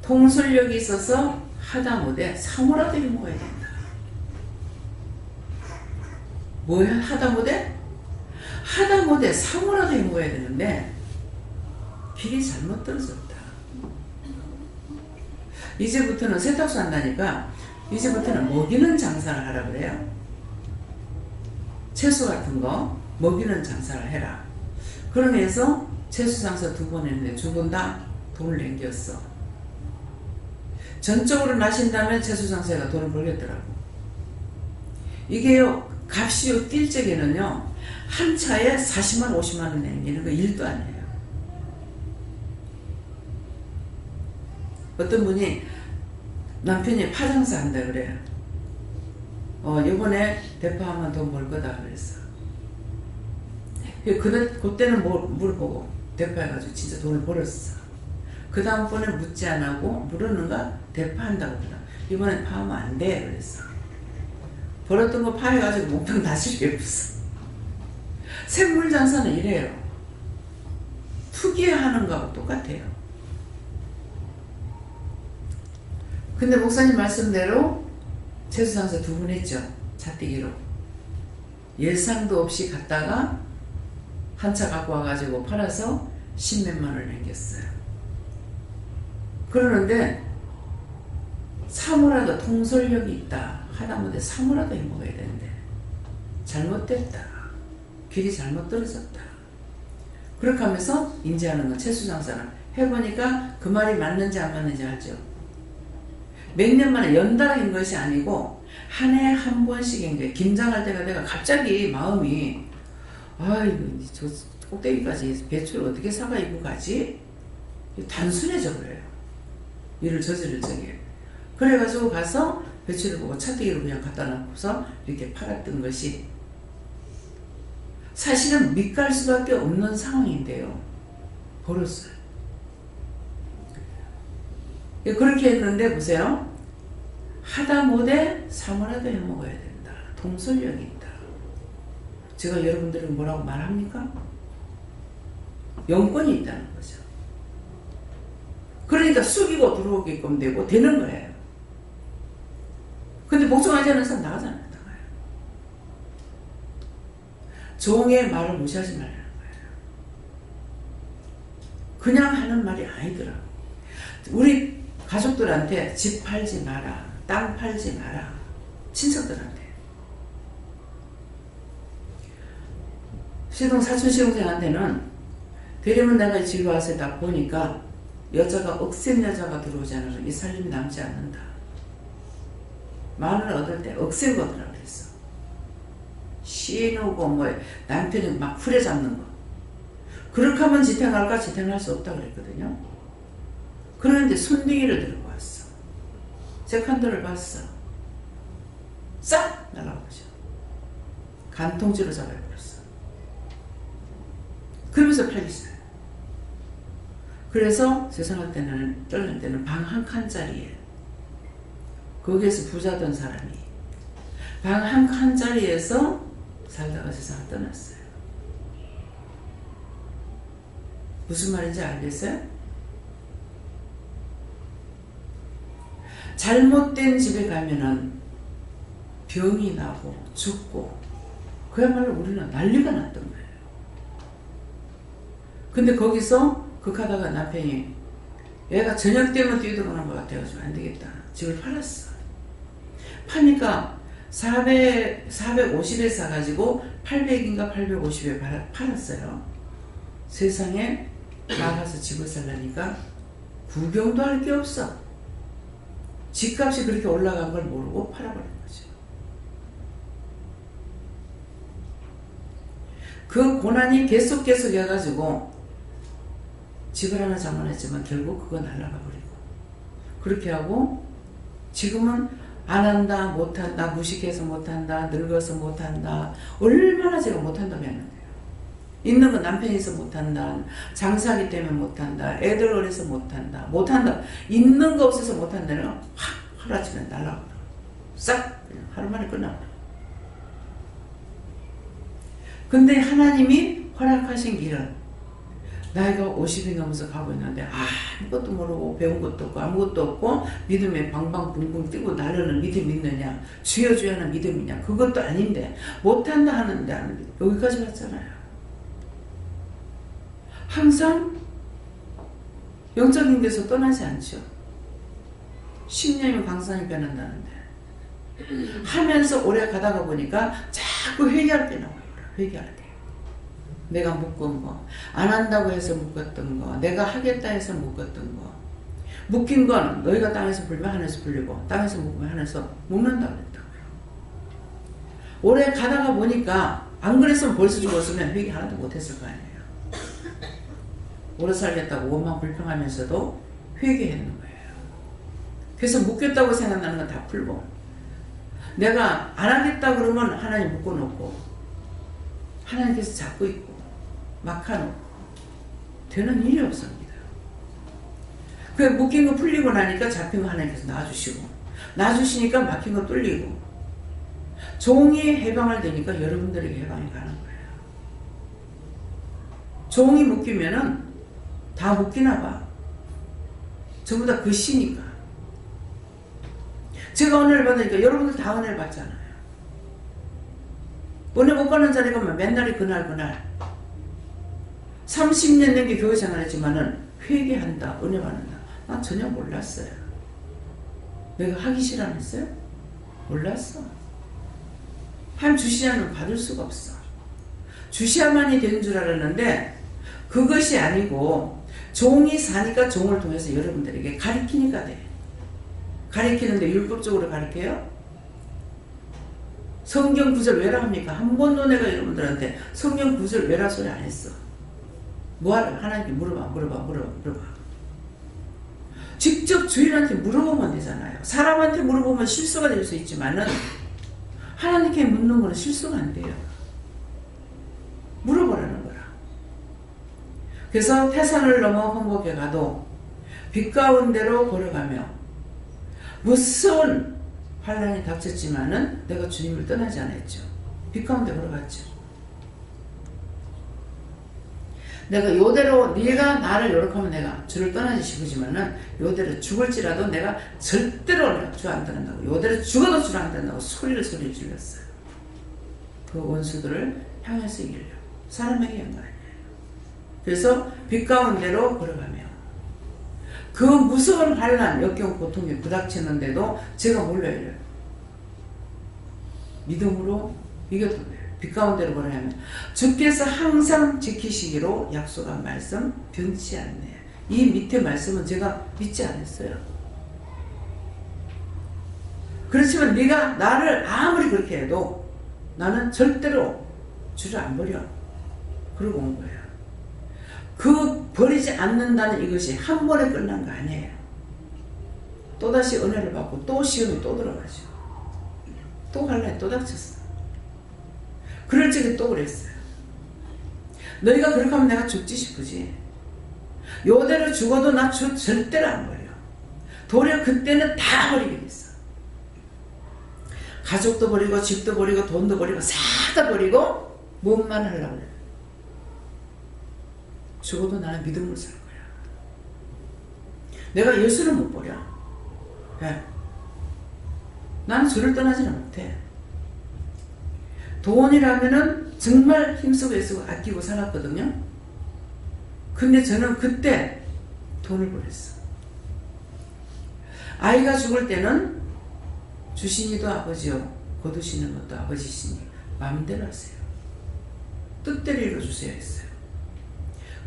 통솔력이 있어서 하다못해 사모라도 먹어야 된다. 뭐야 하다못해? 하다못해 사모라도 먹어야 되는데 길이 잘못 떨어졌다. 이제부터는 세탁소 한다니까 이제부터는 먹이는 장사를 하라 그래요. 채소 같은 거 먹이는 장사를 해라. 그러면서 채소 장사 2번 했는데 2번 다 돈을 남겼어. 전적으로 마신다면 채소 장사가 돈을 벌겠더라고. 이게요 값이 뛸 적에는요 한 차에 40만 50만 원 남기는 거 일도 아니에요. 어떤 분이 남편이 파장사 한다 그래요. 요번에 대파하면 돈 벌 거다 그랬어. 그때는 물어보고 대파해가지고 진짜 돈을 벌었어. 그 다음번에 묻지 안 하고 물었는가 대파한다고 그러더라. 이번엔 파하면 안 돼 그랬어. 벌었던 거 파해가지고 목돈 다시게 없어. 샘물 장사는 이래요. 투기하는 거하고 똑같아요. 근데 목사님 말씀대로 채소 장사 2번 했죠. 차떼기로. 예상도 없이 갔다가 한 차 갖고 와가지고 팔아서 10몇만 원을 남겼어요. 그러는데 사모라도 통솔력이 있다. 하다못해 사모라도 해먹어야 되는데 잘못됐다. 길이 잘못 떨어졌다. 그렇게 하면서 인지하는 건 채소 장사는 해보니까 그 말이 맞는지 안 맞는지 알죠. 몇 년 만에 연달아 한 것이 아니고 한 해에 한 번씩 한 거예요. 김장할 때가 내가 갑자기 마음이 아이고 저 꼭대기까지 배추를 어떻게 사가 입고 가지? 단순해져 버려요. 일을 저지를 적에. 그래가지고 가서 배추를 보고 차떼기로 그냥 갖다 놓고서 이렇게 팔았던 것이 사실은 밑갈 수밖에 없는 상황인데요. 벌었어요. 그렇게 했는데 보세요. 하다못해 사모라도 해먹어야 된다. 통솔력이 있다. 제가 여러분들은 뭐라고 말합니까? 영권이 있다는 거죠. 그러니까 숙이고 들어오게끔 되는 거예요. 근데 복종하지 않는 사람 나가잖아요. 나가요. 종의 말을 무시하지 말라는 거예요. 그냥 하는 말이 아니더라고. 우리 가족들한테 집 팔지 마라. 땅 팔지 마라. 친척들한테. 사촌 시동생한테는 되려면 내가 집에 와서 딱 보니까 여자가 억센 여자가 들어오지 않으면 이 살림이 남지 않는다. 마누라 얻을 때 억센 거더라 그랬어. 씨누고 뭐 남편이 막 후려잡는 거. 그렇게 하면 지탱할까? 지탱할 수 없다 그랬거든요. 그런데 순둥이를 들고 왔어. 세컨드를 봤어. 싹 날아가죠. 간통죄로 잡아버렸어. 그러면서 팔기 시작해요. 그래서 세상할 때는 떨릴 때는 방 한 칸짜리에 거기에서 부자던 사람이 방 한 칸짜리에서 살다가 세상을 떠났어요. 무슨 말인지 알겠어요? 잘못된 집에 가면은 병이 나고 죽고 그야말로 우리는 난리가 났던 거예요. 근데 거기서 극하다가 남편이 얘가 저녁 때면 뛰어들어오는 것 같아가지고 안 되겠다. 집을 팔았어. 파니까 450에 사가지고 800인가 850에 팔았어요. 세상에 나가서 집을 살라니까 구경도 할 게 없어. 집값이 그렇게 올라간 걸 모르고 팔아버린 거죠. 그 고난이 계속 해가지고 집을 하나 장만했지만 결국 그거 날아가 버리고 그렇게 하고 지금은 안 한다, 못한다, 무식해서 못한다, 늙어서 못한다. 얼마나 제가 못한다고 했는데요. 있는 건 남편이 있어 못한다, 장사하기 때문에 못한다, 애들 어려서 못한다, 못한다. 있는 거 없어서 못한다는 거 확 하루아침에 날아가 버려. 싹 그냥 하루 만에 끝나버려. 근데 하나님이 허락하신 길은 나이가 50이 넘어서 가고 있는데 아무것도 모르고 배운 것도 없고 아무것도 없고 믿음에 방방 붕붕 뛰고 나르는 믿음 있느냐, 주여 주여 하는 믿음이냐, 그것도 아닌데 못한다 하는데 여기까지 왔잖아요. 항상 영적인 데서 떠나지 않죠. 10년이면 강산이 변한다는데 하면서 오래 가다가 보니까 자꾸 회개할 게 나와요. 회개할 때 내가 묶은 거, 안 한다고 해서 묶었던 거, 내가 하겠다 해서 묶었던 거, 묶인 건 너희가 땅에서 불면 하늘에서 불리고 땅에서 묶으면 하늘에서 묶는다고 했다고요. 오래 가다가 보니까 안 그랬으면 벌써 죽었으면 회개 하나도 못했을 거 아니에요. 오래 살겠다고 원망 불평하면서도 회개했는 거예요. 그래서 묶였다고 생각나는 건 다 풀고, 내가 안 하겠다 그러면 하나님 묶어놓고 하나님께서 잡고 있고 막아놓고 되는 일이 없습니다. 그 묶인 거 풀리고 나니까 잡힌 거 하나님께서 놔주시고, 놔주시니까 막힌 거 뚫리고, 종이 해방을 되니까 여러분들에게 해방이 가는 거예요. 종이 묶이면은 다 묶이나 봐. 전부 다 그 시니까. 제가 은혜를 받으니까 여러분들 다 은혜를 받잖아요. 은혜 못 받는 자리가 맨날이 그날 30년 넘게 교회 생활했지만은 회개한다, 은혜 받는다, 난 전혀 몰랐어요. 내가 하기 싫어 안 했어요? 몰랐어. 하나님 주시지 않으면 받을 수가 없어. 주셔야만이 되는 줄 알았는데 그것이 아니고 종이 사니까 종을 통해서 여러분들에게 가르치니까 돼. 가르치는데 율법적으로 가르쳐요? 성경 구절 왜라 합니까? 한 번도 내가 여러분들한테 성경 구절 왜라 소리 안 했어. 뭐하러? 하나님께 물어봐. 직접 주인한테 물어보면 되잖아요. 사람한테 물어보면 실수가 될 수 있지만은 하나님께 묻는 거는 실수가 안 돼요. 물어보라는 거라. 그래서 태산을 넘어 홍곡에 가도 빛 가운데로 걸어가며 무서운 환란이 닥쳤지만은 내가 주님을 떠나지 않았죠. 빛 가운데 걸어갔죠. 내가 요대로 네가 나를 요렇게하면 내가 주를 떠나지 싶으지만은 요대로 죽을지라도 내가 절대로 주 안 떠난다고, 요대로 죽어도 주를 안 떠난다고 소리를 질렀어요. 그 원수들을 향해서 이기려고. 사람에게 한 거 아니에요. 그래서 빛 가운데로 걸어가며 그 무서운 환난, 역경, 고통이 부닥치는데도 제가 몰라요. 믿음으로 이겨도 빛 가운데로 걸어가면 주께서 항상 지키시기로 약속한 말씀 변치 않네. 이 밑에 말씀은 제가 믿지 않았어요. 그렇지만 네가 나를 아무리 그렇게 해도 나는 절대로 주를 안 버려. 그러고 온 거예요. 그 버리지 않는다는 이것이 한 번에 끝난 거 아니에요. 또다시 은혜를 받고 또 시험이 또 들어가죠. 또 갈라에 또 닥쳤어. 그럴 적에 또 그랬어요. 너희가 그렇게 하면 내가 죽지 싶으지. 요대로 죽어도 나 절대로 안 버려. 도리어 그때는 다 버리게 됐어. 가족도 버리고 집도 버리고 돈도 버리고 싹 다 버리고 몸만 하려고 그래. 죽어도 나는 믿음으로 살 거야. 내가 예수를 못 버려. 네. 나는 주를 떠나지는 못해. 돈이라면은 정말 힘쓰고 애쓰고 아끼고 살았거든요. 근데 저는 그때 돈을 버렸어. 아이가 죽을 때는 주시니도 아버지요, 거두시는 것도 아버지시니 마음대로 하세요. 뜻대로 이루어주세요 했어요.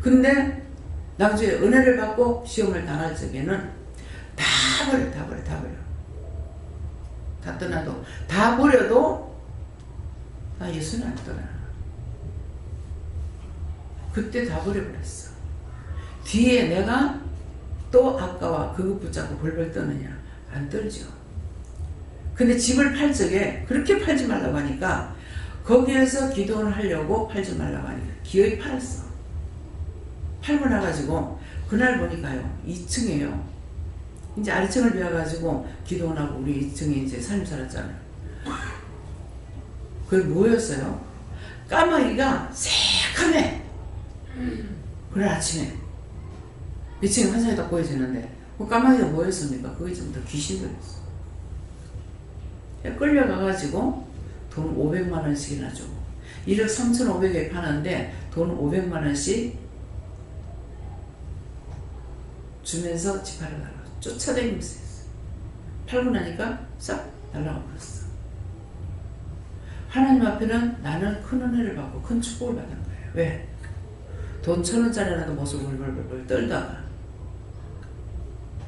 근데 나중에 은혜를 받고 시험을 당할 적에는 다 버려. 다 떠나도, 다 버려도 나 예수는 안 떠나. 그때 다 버려버렸어. 뒤에 내가 또 아까와 그것 붙잡고 벌벌 떠느냐? 안 떨죠. 근데 집을 팔 적에 그렇게 팔지 말라고 하니까 거기에서 기도를 하려고 팔지 말라고 하니까 기어이 팔았어. 팔고 나가지고 그날 보니까요 2층이에요. 이제 아래층을 비워가지고 기도원 하고 우리 2층에 이제 삶 살았잖아요. 그게 뭐였어요? 까마귀가 새카매. 그날 아침에 2층에 환상이 딱 보여지는데 그 까마귀가 뭐였습니까? 그게 좀 더 귀신들이었어. 끌려가가지고 돈 500만원씩이나 주고 1억 3,500에 파는데 돈 500만원씩 주면서 집하러 달라고 쫓아다니면서 했어. 팔고 나니까 싹 날아가 버렸어. 하나님 앞에는 나는 큰 은혜를 받고 큰 축복을 받은 거예요. 왜? 돈 1,000원짜리라도 모습을 벌벌벌 떨다가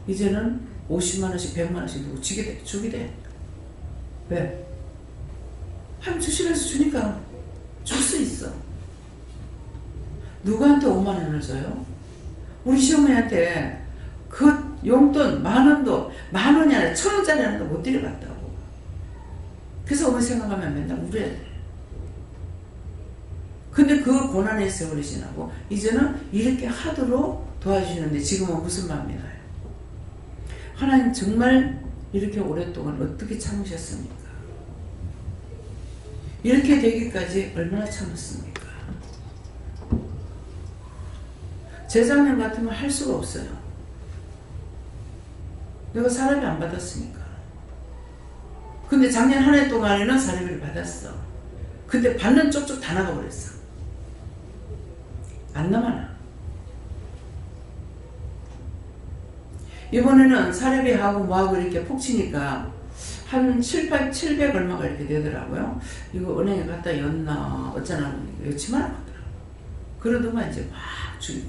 이제는 50만원씩 100만원씩 누구 주게 돼. 왜? 하나님 주시면서 주니까 줄 수 있어. 누구한테 5만원을 줘요? 우리 시어머니한테 그 용돈 10,000원도 10,000원이 아니라 1,000원짜리 하나도 못 드려봤다고. 그래서 어머니 생각하면 맨날 울어야 돼. 근데 그 고난의 세월이 지나고 이제는 이렇게 하도록 도와주시는데 지금은 무슨 마음이 나요? 하나님 정말 이렇게 오랫동안 어떻게 참으셨습니까? 이렇게 되기까지 얼마나 참았습니까? 재작년 같으면 할 수가 없어요. 내가 사람이 안 받았으니까. 근데 작년 한 해 동안에는 사례비를 받았어. 근데 받는 쪽쪽 다 나가버렸어. 안 남아나. 이번에는 사례비하고 뭐하고 이렇게 폭 치니까 한 700 얼마가 이렇게 되더라고요. 이거 은행에 갖다 였나 어쩌나 보니까 여치만 하더라고. 그러더만 이제 막 주고.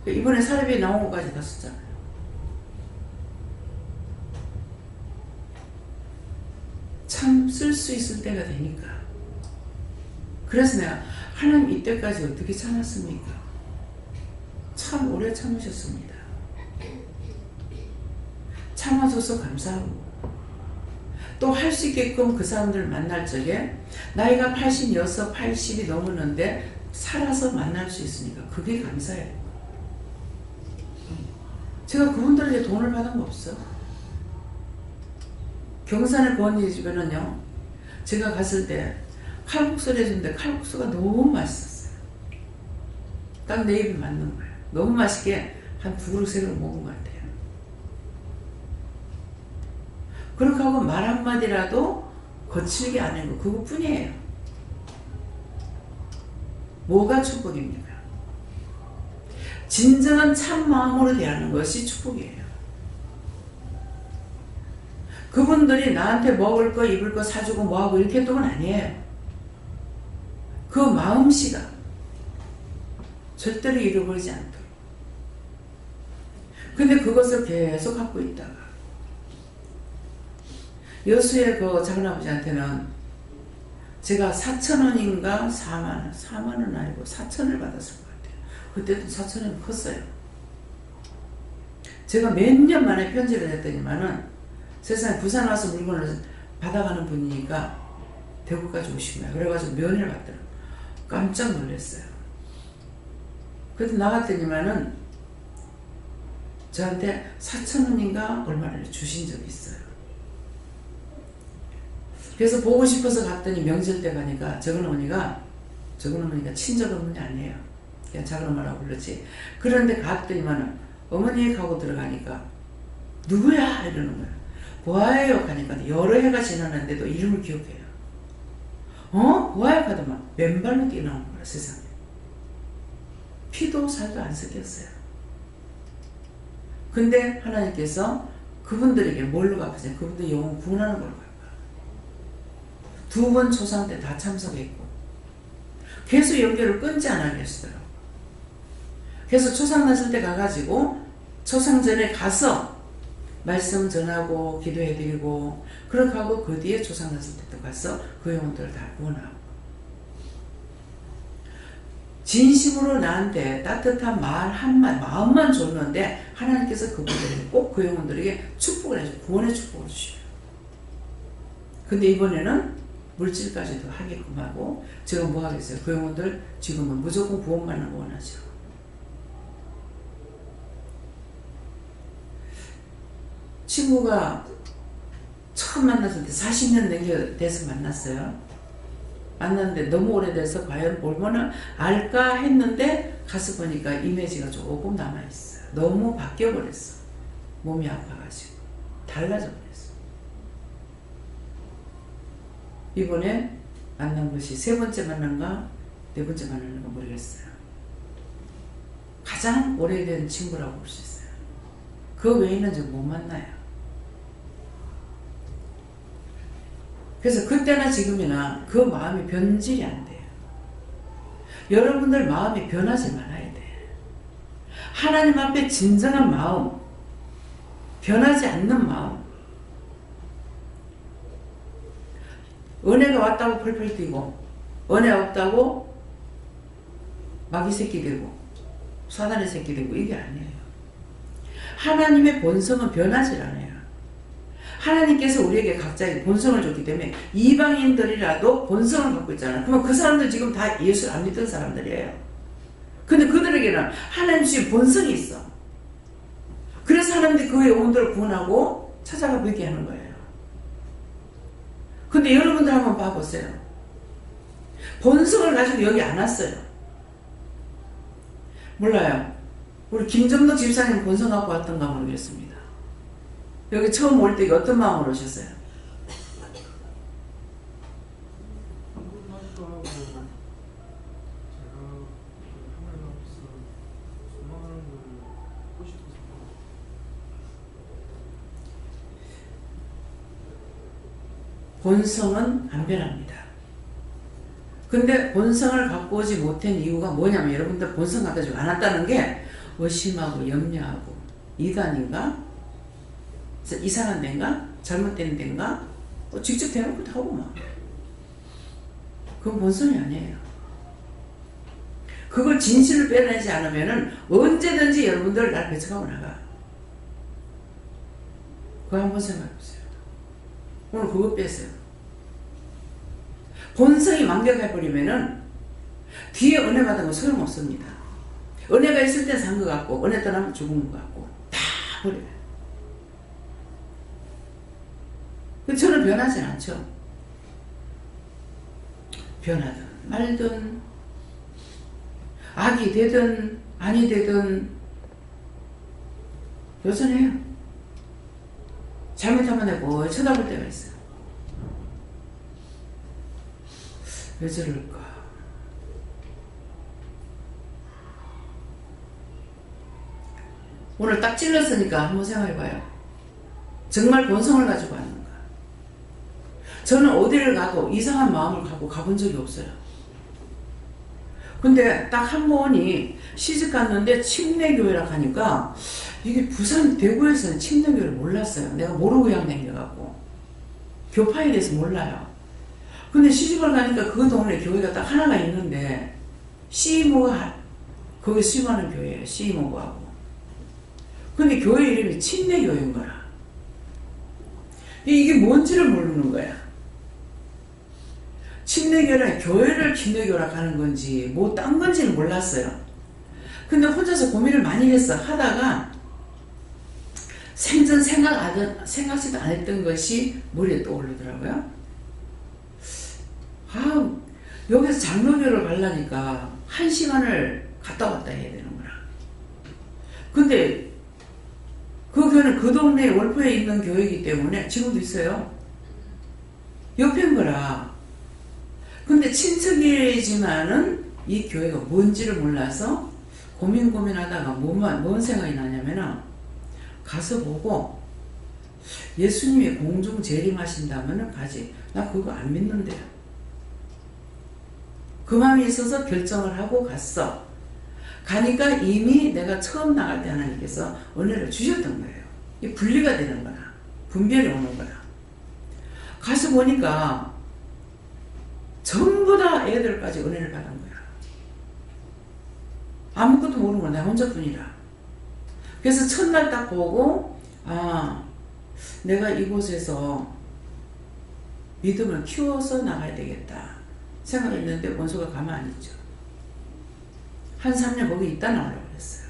이번에 사례비 나온 것까지 다 썼잖아요. 참 쓸 수 있을 때가 되니까. 그래서 내가 하나님 이때까지 어떻게 참았습니까? 참 오래 참으셨습니다. 참아줘서 감사하고 또 할 수 있게끔 그 사람들을 만날 적에 나이가 86, 80이 넘었는데 살아서 만날 수 있으니까 그게 감사해요. 제가 그분들에게 돈을 받은 거 없어. 경산의 그 언니 집에는요 제가 갔을 때 칼국수를 해줬는데 칼국수가 너무 맛있었어요. 딱 내 입에 맞는 거예요. 너무 맛있게 한 2그릇 3그릇 먹은 것 같아요. 그렇게 하고 말 한마디라도 거칠게 안 하는 거 그것뿐이에요. 뭐가 축복입니까? 진정한 참 마음으로 대하는 것이 축복이에요. 그분들이 나한테 먹을 거 입을 거 사주고 뭐하고 이렇게 했던 건 아니에요. 그 마음씨가 절대로 잃어버리지 않도록. 근데 그것을 계속 갖고 있다가 여수의 그 작은아버지한테는 제가 4,000원인가 4만원 4만원 아니고 4,000원을 받았을 것 같아요. 그때도 4,000원이 컸어요. 제가 몇 년 만에 편지를 했더니만은 세상에 부산 와서 물건을 받아가는 분이니까 대구까지 오신 거야. 그래가지고 면을 받더라고요. 깜짝 놀랐어요. 그래도 나갔더니만은 저한테 4,000원인가 얼마를 주신 적이 있어요. 그래서 보고 싶어서 갔더니 명절 때 가니까 적은 어머니가 친정 어머니 아니에요. 그냥 작은 엄마라고 불렀지. 그런데 갔더니만은 어머니 하고 들어가니까 누구야? 이러는 거야. 보아예요? 하니까 여러 해가 지났는데도 이름을 기억해요. 보아요? 하더만 맨발로 뛰어나온 거야 세상에. 피도 살도 안 섞였어요. 근데 하나님께서 그분들에게 뭘로 갚으세요? 그분들 영혼 구원하는 걸로 갚아요. 2번 초상 때 다 참석했고 계속 연결을 끊지 않았겠어요. 그래서 초상 났을 때 가가지고 초상 전에 가서 말씀 전하고 기도해드리고 그렇게 하고 그 뒤에 초상 났을 때 또 가서 그 영혼들을 다 구원하고 진심으로 나한테 따뜻한 말 한마디, 마음만 줬는데 하나님께서 그분들에게 꼭 그 영혼들에게 축복을 해주고 구원의 축복을 주셔요. 근데 이번에는 물질까지도 하게끔 하고 제가 뭐 하겠어요? 그 영혼들 지금은 무조건 구원만을 원하죠. 친구가 처음 만났을 때 40년 돼서 만났어요. 만났는데 너무 오래돼서 과연 얼마나 알까 했는데 가서 보니까 이미지가 조금 남아있어요. 너무 바뀌어버렸어. 몸이 아파가지고 달라져 버렸어. 이번에 만난 것이 세 번째 만난가 네 번째 만난가 모르겠어요. 가장 오래된 친구라고 볼 수 있어요. 그 외에는 좀 못 만나요. 그래서 그때나 지금이나 그 마음이 변질이 안 돼요. 여러분들 마음이 변하지 말아야 돼. 하나님 앞에 진정한 마음, 변하지 않는 마음. 은혜가 왔다고 펄펄 뛰고 은혜 없다고 마귀 새끼 되고 사단의 새끼 되고 이게 아니에요. 하나님의 본성은 변하지 않아요. 하나님께서 우리에게 각자의 본성을 줬기 때문에 이방인들이라도 본성을 갖고 있잖아요. 그러면 그 사람들 지금 다 예수를 안 믿던 사람들이에요. 근데 그들에게는 하나님 주신 본성이 있어. 그래서 하나님들이 그 영혼들을 구원하고 찾아가 뵙게 하는 거예요. 근데 여러분들 한번 봐보세요. 본성을 가지고 여기 안 왔어요. 몰라요. 우리 김정덕 집사님 본성 갖고 왔던가 모르겠습니다. 여기 처음 올 때 어떤 마음으로 오셨어요? 본성은 안 변합니다. 근데 본성을 갖고 오지 못한 이유가 뭐냐면 여러분들 본성 갖다 주지 않았다는 게 의심하고 염려하고 이단인가? 이상한 데인가? 잘못된 데인가? 직접 대놓고 하고 막. 그건 본성이 아니에요. 그걸 진실을 빼내지 않으면은 언제든지 여러분들 날 배척하고 나가. 그거 한번 생각해보세요. 오늘 그거 빼세요. 본성이 망각해버리면은 뒤에 은혜 받은 거 소용없습니다. 은혜가 있을 때 산 것 같고 은혜 떠나면 죽은 것 같고 다 버려요. 저는 변하진 않죠. 변하든 말든 악이 되든 아니 되든 여전해요. 잘못하면 내가 쳐다볼 때가 있어요. 왜 저럴까? 오늘 딱 찔렀으니까 한번 생각해봐요. 정말 본성을 가지고 하는 저는 어디를 가도 이상한 마음을 갖고 가본 적이 없어요. 근데 딱 한 번이 시집 갔는데 침례교회라 하니까 이게 부산 대구에서는 침례교회를 몰랐어요. 내가 모르고 그냥 댕겨갖고 교파에 대해서 몰라요. 근데 시집을 가니까 그 동네 교회가 딱 하나가 있는데 시모가 거기 수임하는 교회예요. 시모하고. 근데 교회 이름이 침례교회인 거야. 이게 뭔지를 모르는 거야. 침례교회는 교회를 침례교라 하는 건지 뭐 딴 건지는 몰랐어요. 근데 혼자서 고민을 많이 했어. 하다가 생전 생각지도 않았던 것이 머리에 떠오르더라고요. 아, 여기서 장로교를 가려니까 1시간을 갔다 왔다 해야 되는구나. 근데 그 교회는 그 동네 월포에 있는 교회이기 때문에 지금도 있어요. 옆인 거라. 근데 친척이지만은 이 교회가 뭔지를 몰라서 고민하다가 뭔 생각이 나냐면은 가서 보고 예수님이 공중 재림하신다면은 가지. 나 그거 안 믿는데요. 그 마음이 있어서 결정을 하고 갔어. 가니까 이미 내가 처음 나갈 때 하나님께서 은혜를 주셨던 거예요. 이 분리가 되는 거야. 분별이 오는 거야. 가서 보니까 전부 다 애들까지 은혜를 받은 거야. 아무것도 모르는 거야. 나 혼자뿐이라. 그래서 첫날 딱 보고 내가 이곳에서 믿음을 키워서 나가야 되겠다 생각했는데 원수가 가만히 있죠. 한 3년 거기 있다 나오려고 그랬어요.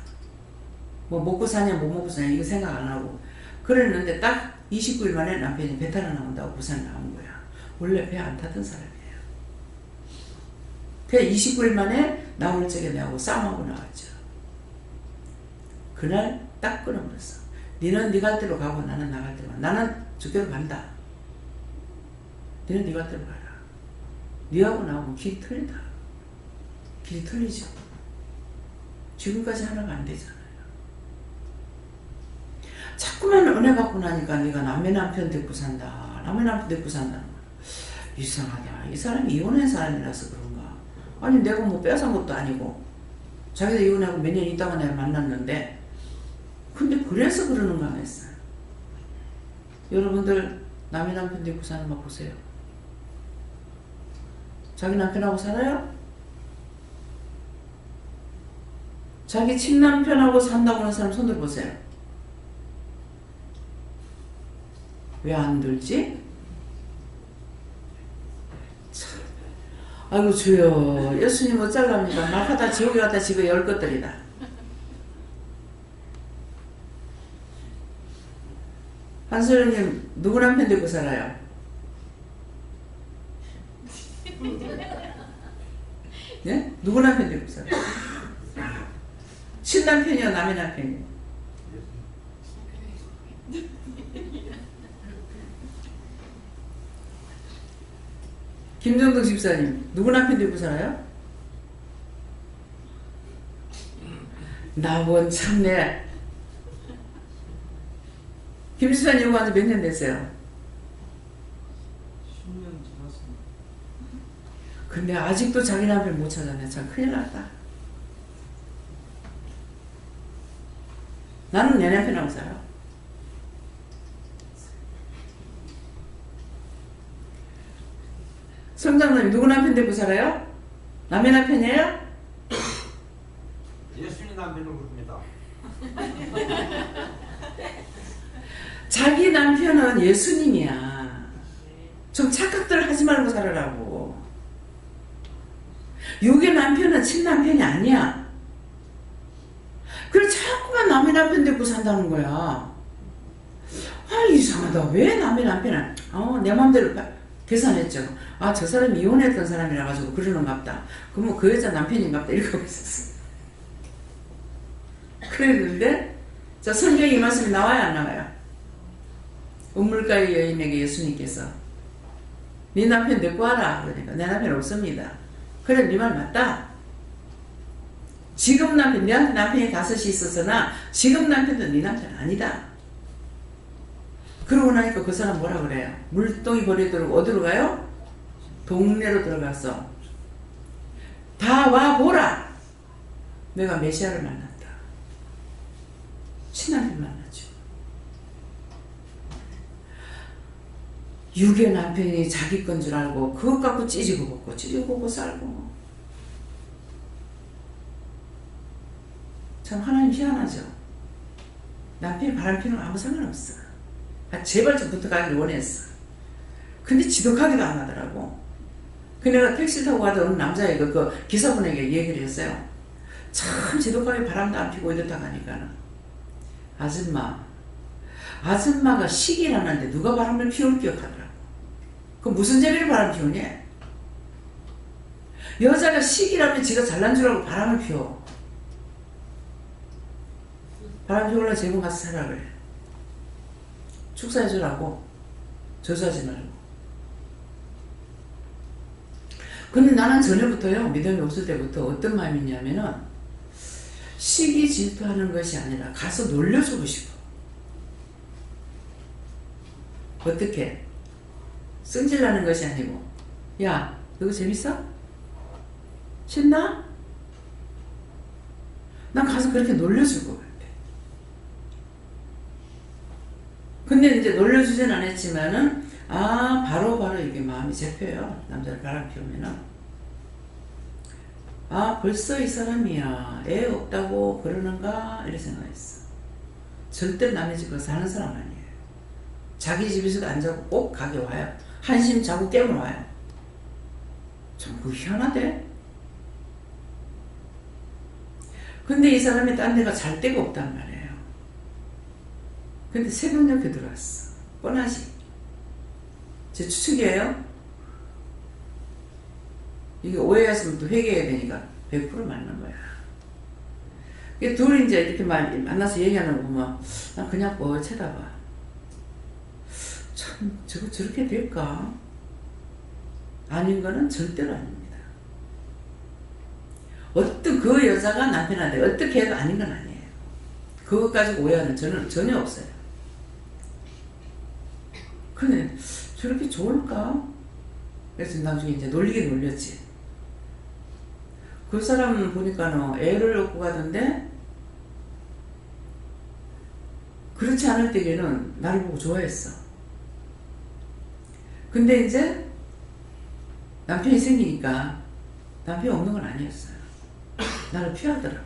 뭐 먹고 사냐 못 먹고 사냐 이거 생각 안 하고 그랬는데 딱 29일 만에 남편이 배 타러 나온다고 부산 나온 거야. 원래 배 안 타던 사람이에요. 그래 29일 만에 나올 적에 내하고 싸움하고 나왔죠. 그날 딱 끊어버렸어. 니는 니 갈 대로 가고 나는 나갈 대로 가. 나는 저대로 간다. 니는 니 갈 대로 가라. 니하고 나하고 길이 틀리다. 길이 틀리죠. 지금까지 하나가 안 되잖아요. 자꾸만 은혜 받고 나니까 네가 남의 남편 데리고 산다. 남의 남편 데리고 산다. 이상하다. 이 사람이 이혼한 사람이라서 그런가. 아니 내가 뭐 뺏은 것도 아니고 자기도 이혼하고 몇 년 있다가 내가 만났는데 근데 그래서 그러는가 했어요. 여러분들 남의 남편 데리고 사는 거 보세요. 자기 남편하고 살아요? 자기 친남편하고 산다고 하는 사람 손들 보세요. 왜 안 들지? 참. 아이고 주여 예수님 어쩌랍니까? 말하다 지옥에 갔다 지금 열 것들이다. 한소연님 누구 남편 데리고 살아요? 예? 누구 남편 데리고 살아요? 친남편이요 남의 남편이요? 김정덕 집사님 누구 남편 데리고 살아요? 나원 참내. 김 집사님 이거 한지 몇 년 됐어요? 10년 지났습니다. 근데 아직도 자기 남편 못 찾아내. 참 큰일 났다. 나는 내 남편하고 살아. 성장님 누구 남편 데리고 살아요? 남의 남편이에요? 예수님 남편을 부릅니다. 자기 남편은 예수님이야. 좀 착각들 하지 말고 살아라고. 육의 남편은 친남편이 아니야. 그래 자꾸만 남의 남편 데리고 산다는 거야. 이상하다. 왜 남의 남편은 내 맘대로 계산했죠. 저 사람이 이혼했던 사람이라 가지고 그러는갑다. 그러면 그 여자 남편인갑다 이렇게 하고 있었어. 그랬는데 자 성경에 이 말씀이 나와요 안 나와요? 우물가의 여인에게 예수님께서 네 남편 데리고 와라. 그러니까 내 남편 없습니다. 그래 네 말 맞다. 지금 남편 네 남편이 5이 있었으나 지금 남편도 네 남편 아니다. 그러고 나니까 그 사람 뭐라 그래요? 물동이 버리도록 어디로 가요? 동네로 들어가서 다 와보라. 내가 메시아를 만났다. 친남편 만나죠. 육의 남편이 자기 건 줄 알고 그것 갖고 찌지고 먹고 찌지고 먹고 살고. 참 하나님 희한하죠. 남편이 바람피는 거 아무 상관없어. 제발 좀 붙어가기를 원했어. 근데 지독하기도 안 하더라고. 그 내가 택시 타고 가던 어느 남자애가 그 기사분에게 얘기를 했어요. 참 지독하게 바람도 안 피고 이렇다 가니까 아줌마가 시기라는데 누가 바람을 피울 기억하더라고. 그 무슨 재미로 바람 피우냐? 여자가 시기라면 지가 잘난 줄 알고 바람을 피워. 바람 피우려고 제목 가서 살아 그래. 축사해주라고. 저주하지 말고. 근데 나는 전에부터요, 믿음이 없을 때부터 어떤 마음이 있냐면은, 시기 질투하는 것이 아니라 가서 놀려주고 싶어. 어떻게? 승질나는 것이 아니고, 야, 너거 재밌어? 신나? 난 가서 그렇게 놀려주고 갈게. 근데 이제 놀려주진 않았지만은, 바로 이게 마음이 잡혀요. 남자를 바람 피우면은. 아 벌써 이 사람이야 애 없다고 그러는가 이렇게 생각했어. 절대 남의 집 가서 사는 사람 아니에요. 자기 집에서도 안 자고 꼭 가게 와요. 한심 자고 깨면 와요. 참 그거 희한하대. 근데 이 사람이 딴 데가 잘 데가 없단 말이에요. 근데 새벽녘에 들어왔어. 뻔하지. 제 추측이에요. 이게 오해였으면 또 회개해야 되니까 100% 맞는 거야. 둘이 이제 이렇게 만나서 얘기하는 거 보면 난 그냥 뭐 쳐다봐. 참 저거 저렇게 될까? 아닌 거는 절대로 아닙니다. 어떤 그 여자가 남편한테 어떻게 해도 아닌 건 아니에요. 그것 가지고 오해하는 저는 전혀 없어요. 근데 저렇게 좋을까? 그래서 나중에 이제 놀리긴 놀렸지. 그 사람 보니까는 애를 얻고 가던데 그렇지 않을 때에는 나를 보고 좋아했어. 근데 이제 남편이 생기니까 남편이 없는 건 아니었어요. 나를 피하더라.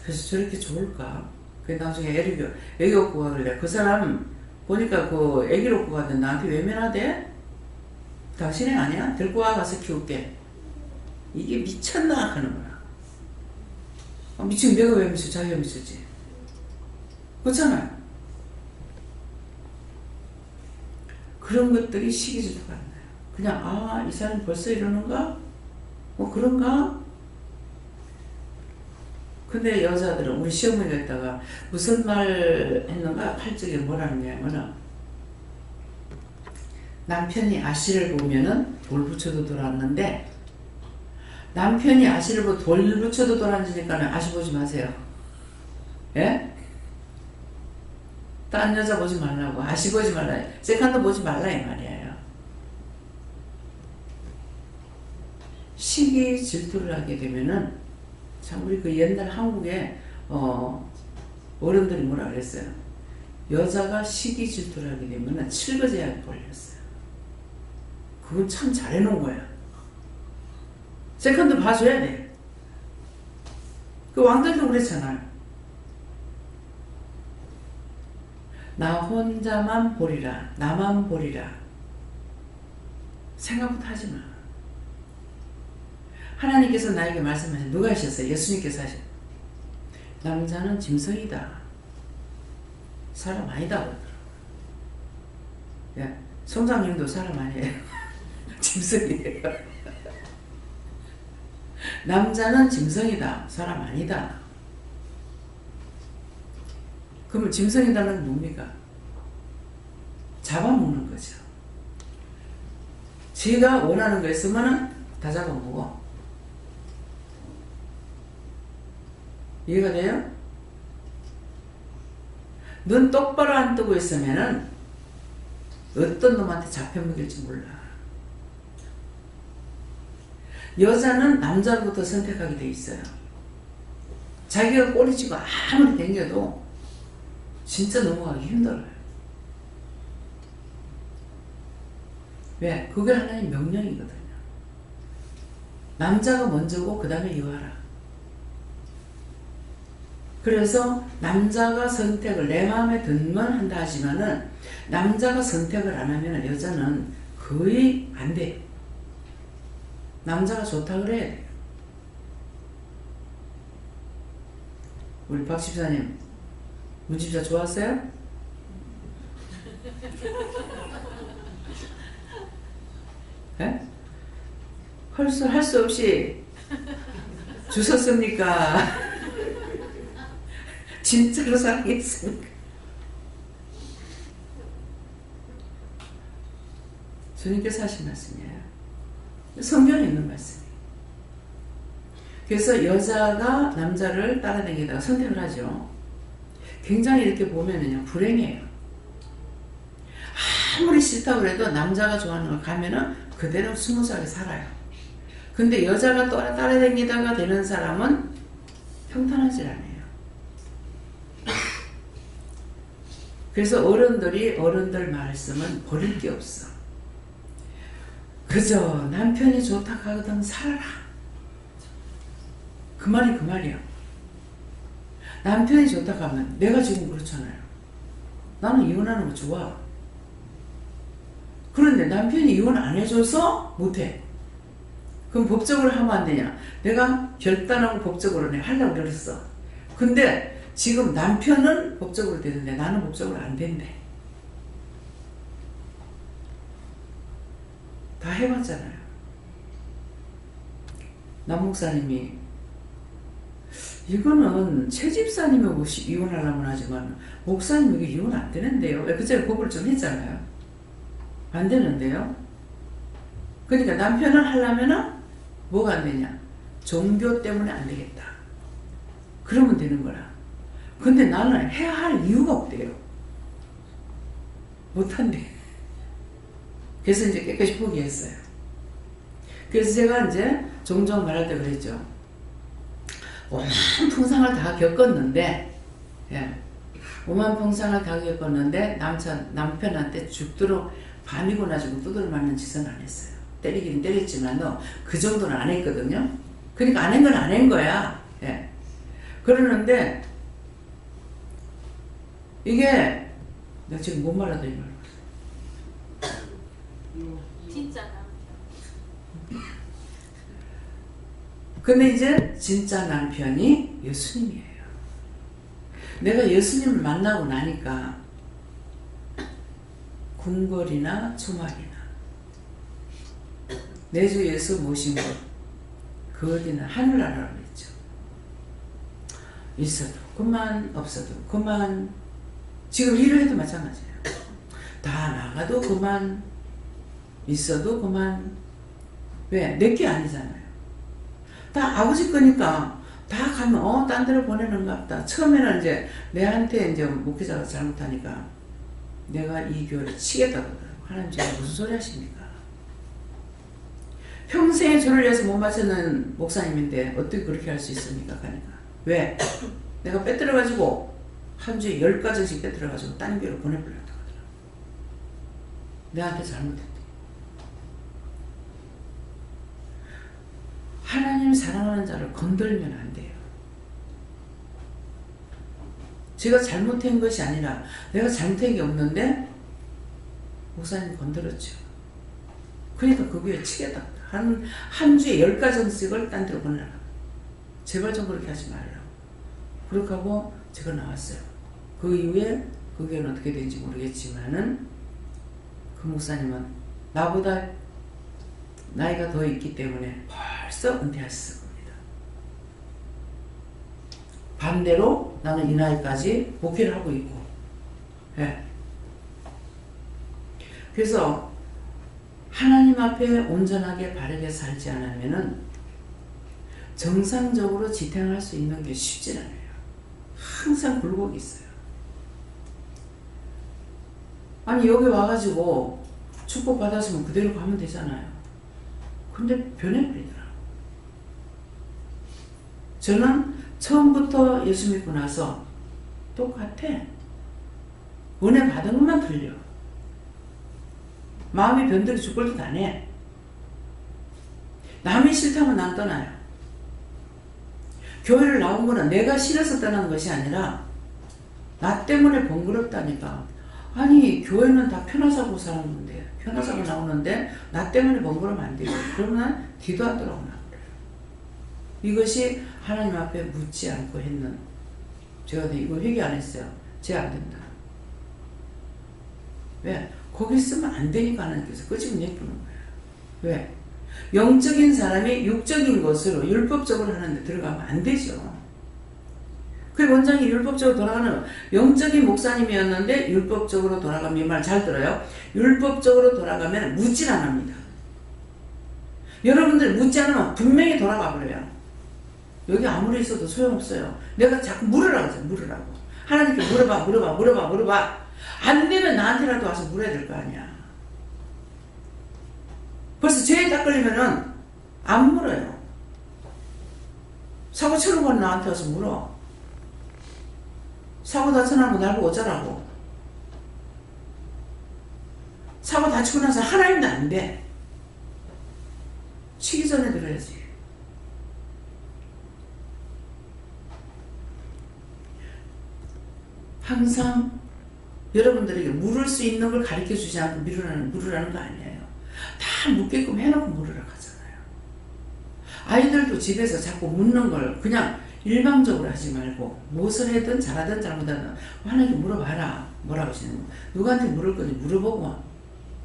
그래서 저렇게 좋을까? 그래 나중에 애기 얻고 가길래 그 사람 보니까 그 애기를 얻고 가는데 나한테 외면하대? 당신애 아니야? 들고 와 가서 키울게. 이게 미쳤나 하는 거야. 미치면 내가 왜 미쳐? 자기가 미쳤지. 그렇잖아요. 그런 것들이 시기질투가 안 나요. 그냥 아 이 사람 벌써 이러는가? 뭐 그런가? 근데 여자들은 우리 시어머니가 있다가 무슨 말 했는가? 팔적에 뭐라는 거냐면은 남편이 아씨를 보면은 돌 붙여도 돌았는데 남편이 아씨를 보고 돌 붙여도 돌았으니까는 아씨 보지 마세요. 예? 딴 여자 보지 말라고. 아씨 보지 말라. 세컨드 보지 말라 이 말이에요. 시기 질투를 하게 되면은 참 우리 그 옛날 한국에 어른들이 뭐라 그랬어요. 여자가 시기 질투를 하게 되면은 칠거제약에 걸렸어요. 그건 참 잘해놓은 거야. 세컨드 봐줘야 돼. 그 왕들도 그랬잖아요. 나 혼자만 보리라. 나만 보리라. 생각부터 하지 마. 하나님께서 나에게 말씀하신 누가 하셨어요? 예수님께서 하셨어요. 남자는 짐승이다. 사람 아니다. 예, 성장님도 사람 아니에요. 짐승이에요. 남자는 짐승이다. 사람 아니다. 그러면 짐승이다는 건 뭡니까? 잡아먹는 거죠. 지가 원하는 거 있으면 다 잡아먹어. 이해가 돼요? 눈 똑바로 안 뜨고 있으면은 어떤 놈한테 잡혀먹일지 몰라. 여자는 남자로부터 선택하게 돼 있어요. 자기가 꼬리치고 아무리 댕겨도 진짜 넘어가기 힘들어요. 왜? 그게 하나님 명령이거든요. 남자가 먼저고 그 다음에 여하라. 그래서 남자가 선택을 내 마음에 들면 한다 하지만은 남자가 선택을 안 하면 여자는 거의 안 돼요. 남자가 좋다 그래야 돼요. 우리 박 집사님 문 집사 좋았어요? 예? 할 수 없이 주셨습니까? 진짜로 사랑했습니까? 주님께서 하신 말씀이에요. 성경에 있는 말씀이에요. 그래서 여자가 남자를 따라다니다가 선택을 하죠. 굉장히 이렇게 보면은요, 불행해요. 아무리 싫다고 해도 남자가 좋아하는 걸 가면은 그대로 스무스하게 살아요. 근데 여자가 따라다니다가 되는 사람은 평탄하지 않아요. 그래서 어른들 말씀은 버릴 게 없어. 그저 남편이 좋다 하거든 살아라. 그 말이 그 말이야. 남편이 좋다 하면 내가 지금 그렇잖아요. 나는 이혼하는 거 좋아. 그런데 남편이 이혼 안 해줘서 못해. 그럼 법적으로 하면 안 되냐? 내가 결단하고 법적으로 내가 하려고 그랬어. 근데 지금 남편은 법적으로 되는데 나는 법적으로 안 된대. 다 해봤잖아요. 남 목사님이 이거는 최 집사님하고 이혼하려면 하지만 목사님에게 이혼 안 되는데요. 그전에 고백을 좀 했잖아요. 안 되는데요. 그러니까 남편을 하려면은 뭐가 안 되냐? 종교 때문에 안 되겠다. 그러면 되는 거라. 근데 나는 해야 할 이유가 없대요. 못한대. 그래서 이제 깨끗이 포기했어요. 그래서 제가 이제 종종 말할 때 그랬죠. 오만 풍상을 다 겪었는데, 예. 오만 풍상을 다 겪었는데, 남편한테 죽도록 밤이고 나지고 두들 맞는 짓은 안 했어요. 때리긴 때렸지만, 그 정도는 안 했거든요. 그러니까 안 한 건 안 한 거야. 예. 그러는데, 이게, 내가 지금 못 말하다 이 말. 진짜 근데 이제 진짜 남편이 예수님이에요. 내가 예수님을 만나고 나니까 궁궐이나 초막이나 내 주 예수 모신 곳 그 어디나 하늘나라라고 했죠. 있어도 그만 없어도 그만 지금 일을 해도 마찬가지예요. 다 나가도 그만 있어도 그만 왜? 내게 아니잖아요. 다 아버지 거니까 다 가면 딴 데로 보내는가 보다. 처음에는 이제 내한테 이제 목회자가 잘못하니까 내가 이 교회를 치겠다고 그러더라고. 하나님 제가 무슨 소리 하십니까? 평생에 저를 위해서 못 바치는 목사님인데 어떻게 그렇게 할 수 있습니까? 그러니까 왜? 내가 빼들어가지고 한 주에 10가정씩 빼들어가지고 딴 교회로 보내버렸다고 하더라고. 내한테 잘못했대. 하나님 사랑하는 자를 건들면 안 돼요. 제가 잘못한 것이 아니라 내가 잘못한 게 없는데 목사님 건드렸죠. 그러니까 그 교회 치겠다. 한 주에 10가정씩을 딴 데로 보내라. 제발 좀 그렇게 하지 말라고. 그렇게 하고 제가 나왔어요. 그 이후에 그 교회는 어떻게 된지 모르겠지만은 그 목사님은 나보다 나이가 더 있기 때문에 벌써 은퇴하셨을 겁니다. 반대로 나는 이 나이까지 목회를 하고 있고, 예. 그래서 하나님 앞에 온전하게 바르게 살지 않으면은 정상적으로 지탱할 수 있는 게 쉽지 않아요. 항상 굴곡이 있어요. 아니 여기 와가지고 축복 받았으면 그대로 가면 되잖아요. 근데 변해버리더라고. 저는 처음부터 예수 믿고 나서 똑같아. 은혜 받은 것만 틀려. 마음이 변덕이 죽을 듯 안 해. 남이 싫다면 난 떠나요. 교회를 나온 거는 내가 싫어서 떠나는 것이 아니라 나 때문에 번거롭다니까. 아니 교회는 다 편하자고 사는 편하자고 나오는데 나 때문에 번거로우면 안 되고 그러면 난 뒤도 안 돌아오나 그래요. 이것이 하나님 앞에 묻지 않고 했는 제가 이거 회개 안 했어요. 쟤 안 된다. 왜? 거기 있으면 안 되니까 하나님께서 끄집어 내보는 거예요. 왜? 영적인 사람이 육적인 것으로 율법적으로 하는데 들어가면 안 되죠. 그 원장이 율법적으로 돌아가는 영적인 목사님이었는데 율법적으로 돌아가면 이 말 잘 들어요. 율법적으로 돌아가면 묻질 안 합니다. 여러분들 묻지 않으면 분명히 돌아가 버려요. 여기 아무리 있어도 소용없어요. 내가 자꾸 물으라고 하죠. 물으라고. 하나님께 물어봐. 안 되면 나한테라도 와서 물어야 될 거 아니야. 벌써 죄에 딱 걸리면은 안 물어요. 사고 치는 건 나한테 와서 물어. 사고 다쳐나면 거 날 보고 어쩌라고. 사고 다치고 나서 하나님도 안 돼. 치기 전에 들어야지. 항상 여러분들에게 물을 수 있는 걸 가르쳐 주지 않고 물으라는 거 아니에요. 다 묻게끔 해놓고 물으라 하잖아요. 아이들도 집에서 자꾸 묻는 걸 그냥 일방적으로 하지 말고 무엇을 하든 잘하든 잘못하든 환하게 물어봐라. 뭐라고 하시는 거. 누구한테 물을 건지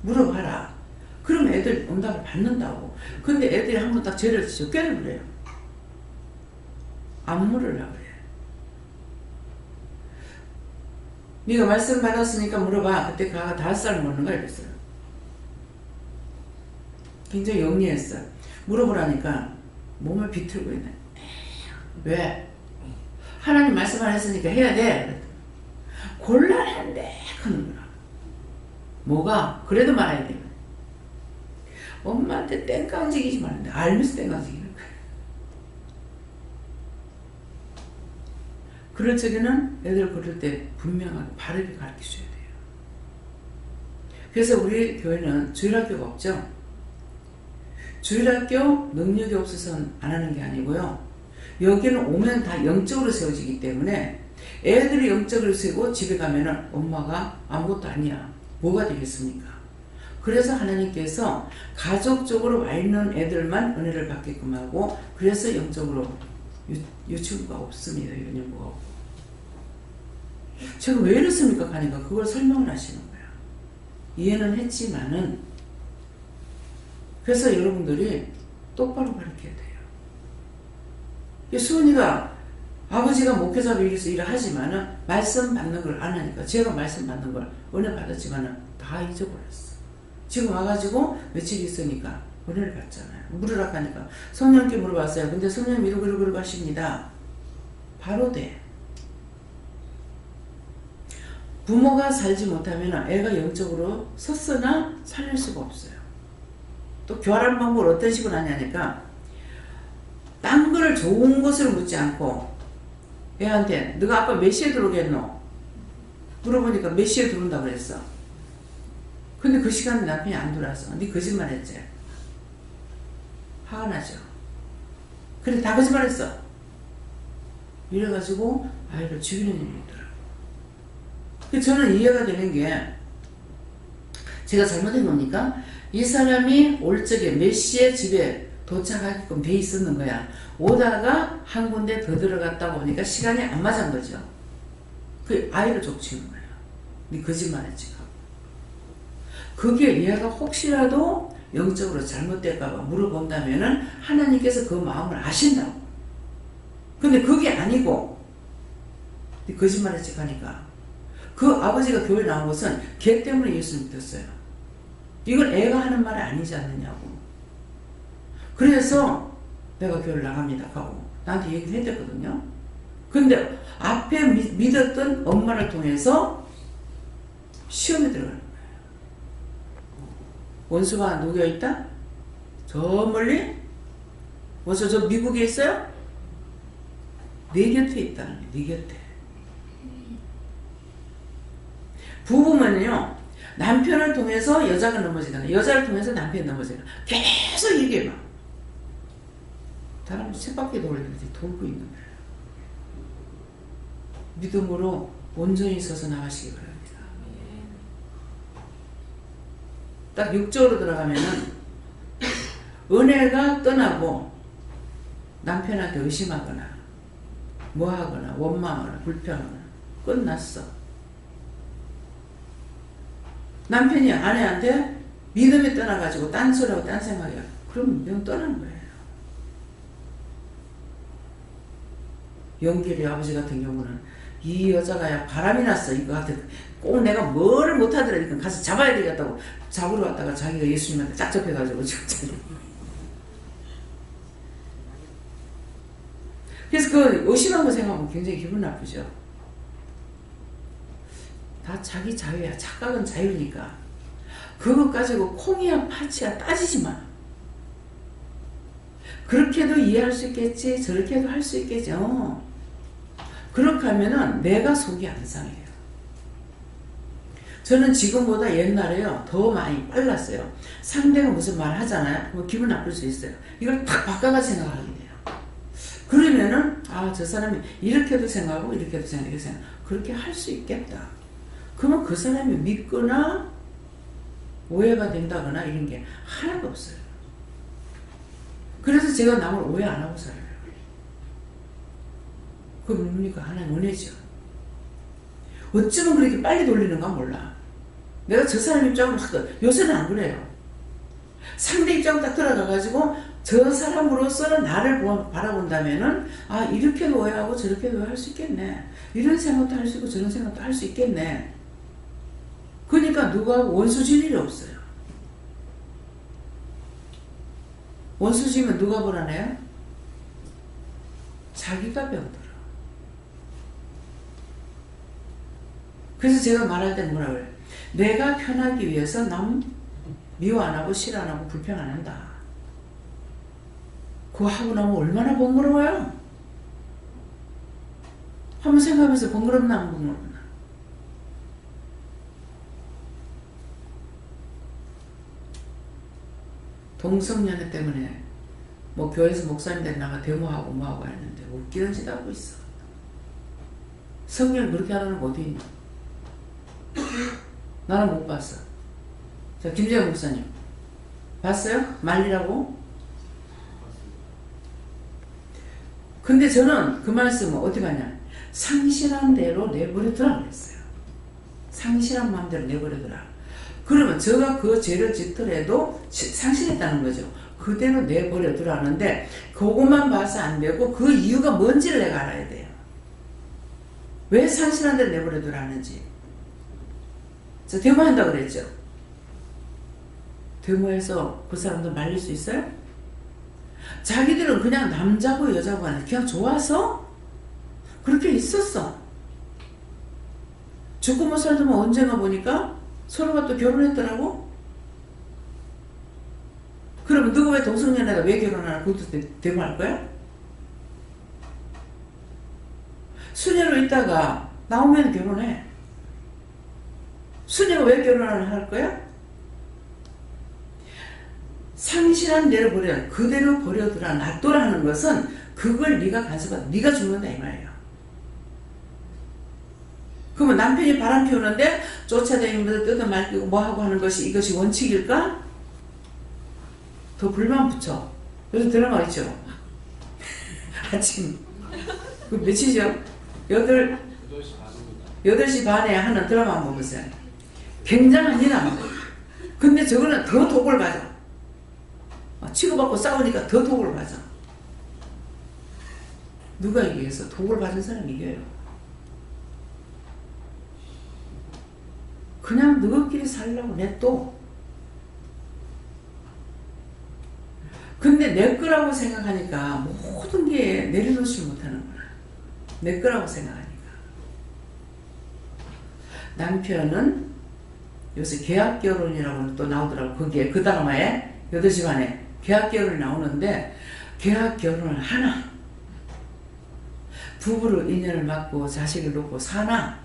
물어봐라. 그럼 애들 응답을 받는다고. 근데 애들이 한번 딱 죄를 지어 깨를 그래요. 안 물으려고 그래요. 네가 말씀 받았으니까 물어봐. 그때 가가 5살 먹는 거야 이랬어요. 굉장히 영리했어요. 물어보라니까 몸을 비틀고 있네. 왜? 하나님 말씀 안 했으니까 해야 돼. 곤란한데 하는 거야. 뭐가? 그래도 말아야 돼. 엄마한테 땡깡지기지 말는데 알면서 땡깡지기는 거야. 그럴 적에는 애들 그럴 때 분명하게 바르게 가르쳐줘야 돼요. 그래서 우리 교회는 주일학교가 없죠. 주일학교 능력이 없어서 안 하는 게 아니고요. 여기는 오면 다 영적으로 세워지기 때문에 애들이 영적으로 세우고 집에 가면은 엄마가 아무것도 아니야. 뭐가 되겠습니까? 그래서 하나님께서 가족적으로 와 있는 애들만 은혜를 받게끔 하고 그래서 영적으로 유치부가 없습니다. 유년부가 없고. 제가 왜 이렇습니까? 하니까 그걸 설명을 하시는 거예요. 이해는 했지만은 그래서 여러분들이 똑바로 가르쳐야 돼요. 수은이가 아버지가 목회자로 위해서 일을 하지만은 말씀 받는 걸 안 하니까 제가 말씀 받는 걸 은혜 받았지만은 다 잊어버렸어. 지금 와가지고 며칠 있으니까 은혜를 받잖아요. 물으라 하니까 성령님께 물어봤어요. 근데 성령님 이러고 하십니다. 바로 돼. 부모가 살지 못하면 애가 영적으로 섰으나 살릴 수가 없어요. 또 교활한 방법을 어떤 식으로 하냐니까 딴 거를 좋은 것을 묻지 않고 애한테 너가 아빠 몇 시에 들어오겠노? 물어보니까 몇 시에 들어온다고 그랬어. 근데 그 시간에 남편이 안 들어와서 네 거짓말 했지. 화가 나죠. 그래 다 거짓말 했어. 이래가지고 아이를 죽이는 일이 있더라고요. 저는 이해가 되는 게 제가 잘못해 놓으니까 이 사람이 올 적에 몇 시에 집에 도착하게끔 돼 있었는 거야. 오다가 한 군데 더 들어갔다 보니까 시간이 안 맞은 거죠. 그 아이를 족치는 거예요. 네 거짓말했지. 그게 얘가 혹시라도 영적으로 잘못될까봐 물어본다면은 하나님께서 그 마음을 아신다고. 근데 그게 아니고 네 거짓말했지 하니까 그 아버지가 교회 나온 것은 걔 때문에 예수를 믿었어요. 이건 애가 하는 말이 아니지 않느냐고. 그래서 내가 교회를 나갑니다 하고 나한테 얘기를 해줬거든요. 근데 앞에 믿었던 엄마를 통해서 시험에 들어가는 거예요. 원수가 누구있다? 저 멀리? 벌써 저 미국에 있어요? 내 곁에 있다는 거예요. 네 곁에. 부부면요 남편을 통해서 여자가 넘어지거나 여자를 통해서 남편이 넘어지거나 계속 이게 막 사람이 쳇바퀴 돌리듯이 돌고 있는 거예요. 믿음으로 온전히 서서 나가시기 바랍니다. 딱 6절로 들어가면은 은혜가 떠나고 남편한테 의심하거나 뭐하거나 원망하거나 불평하거나 끝났어. 남편이 아내한테 믿음이 떠나가지고 딴소리하고 딴 생각이야. 그럼 믿음 떠난 거예요. 영길이 아버지 같은 경우는 이 여자가 야 바람이 났어. 이거 같아. 꼭 내가 뭐를 못하더라니까 가서 잡아야 되겠다고 잡으러 왔다가 자기가 예수님한테 짝잡혀가지고 지금 그래서 그 의심한 거 생각하면 굉장히 기분 나쁘죠. 다 자기 자유야. 착각은 자유니까 그것 가지고 콩이야 파치야 따지지 마. 그렇게도 이해할 수 있겠지 저렇게도 할 수 있겠죠. 그렇게 하면은 내가 속이 안 상해요. 저는 지금보다 옛날에요 더 많이 빨랐어요. 상대가 무슨 말 하잖아요. 뭐 기분 나쁠 수 있어요. 이걸 탁 바꿔가지고 생각하게 돼요. 그러면은 아, 저 사람이 이렇게도 생각하고 이렇게도 생각하고 이렇게 생각 그렇게 할 수 있겠다. 그러면 그 사람이 믿거나 오해가 된다거나 이런 게 하나도 없어요. 그래서 제가 남을 오해 안 하고 살아요. 그게 뭡니까? 하나님 은혜죠. 어쩌면 그렇게 빨리 돌리는가 몰라. 내가 저 사람 입장으로 요새는 안 그래요. 상대 입장으로 딱 들어가가지고 저 사람으로서 나를 바라본다면은 아, 이렇게도 오해하고 저렇게도 오해할 수 있겠네. 이런 생각도 할 수 있고 저런 생각도 할 수 있겠네. 그러니까 누가 원수 질 일이 없어요. 원수 지면 누가 불안해요? 자기가 병들어. 그래서 제가 말할 때 뭐라 그래요? 내가 편하기 위해서 남 미워 안 하고 싫어 안 하고 불평 안 한다. 그거 하고 나면 얼마나 번거로워요? 한번 생각하면서 번거롭나 안 번거롭나? 동성연애 때문에 뭐 교회에서 목사님들 나가 데모하고 뭐하고 했는데 웃기는 짓 하고 있어. 성경 그렇게 하라는 거 어디 있냐? 나는 못 봤어. 자, 김재현 목사님 봤어요? 말리라고? 근데 저는 그 말씀을 어디 봤냐? 상실한 대로 내버려두라 그랬어요. 상실한 마음대로 내버려두라. 그러면 제가 그 죄를 짓더라도 상실했다는 거죠. 그대로 내버려두라는데 그것만 봐서 안 되고 그 이유가 뭔지를 내가 알아야 돼요. 왜 상실한 대로 내버려두라는지. 저 데모한다고 그랬죠. 데모해서 그 사람들 말릴 수 있어요? 자기들은 그냥 남자고 여자고 아니라 그냥 좋아서 그렇게 있었어. 죽고 못 살더만 언젠가 보니까 서로가 또 결혼했더라고? 그러면 누가 왜 동성연애가 왜 결혼하나 그것도 데모할 거야? 수녀로 있다가 나오면 결혼해. 수녀가 왜 결혼을 할 거야? 상실한 대로 버려. 그대로 버려두라. 놔둬라 하는 것은 그걸 네가 간섭하다. 네가 죽는다 이 말이에요. 그러면 남편이 바람 피우는데 쫓아다니면서 뜯어말리고 뭐하고 하는 것이 이것이 원칙일까? 더 불만 붙여. 요새 드라마 있죠? 아침 그 며칠이죠? 8시 반에 하는 드라마 한번 보세요. 굉장한 일이야. 근데 저거는 더 독을 맞아. 치고받고 싸우니까 더 독을 맞아. 누가 이기겠어? 독을 받은 사람이 이겨요. 그냥 너희끼리 살려고 냅둬. 근데 내 거라고 생각하니까 모든 게 내려놓지 못하는 거야. 내 거라고 생각하니까. 남편은 요새 계약결혼이라고 또 나오더라고. 거기에 그 드라마에 8시 반에 계약결혼이 나오는데 계약결혼을 하나? 부부로 인연을 맺고 자식을 놓고 사나?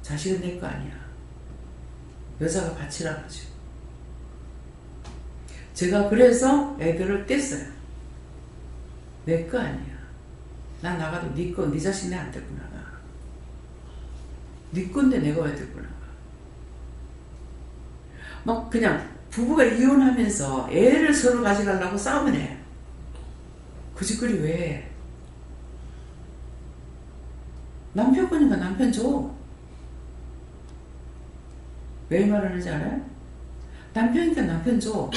자식은 내 거 아니야. 여자가 바치라 그러죠. 제가 그래서 애들을 뗐어요. 내 거 아니야. 나 나가도 네 거, 네 자식 내 안 데리고 나가. 네 건데 내가 왜 데리고 나가. 막 그냥 부부가 이혼하면서 애를 서로 가져가려고 싸움을 해. 그 짓거리 왜 해? 남편 거니까 남편 줘. 왜 말하는지 알아요? 남편이니까 남편 줘.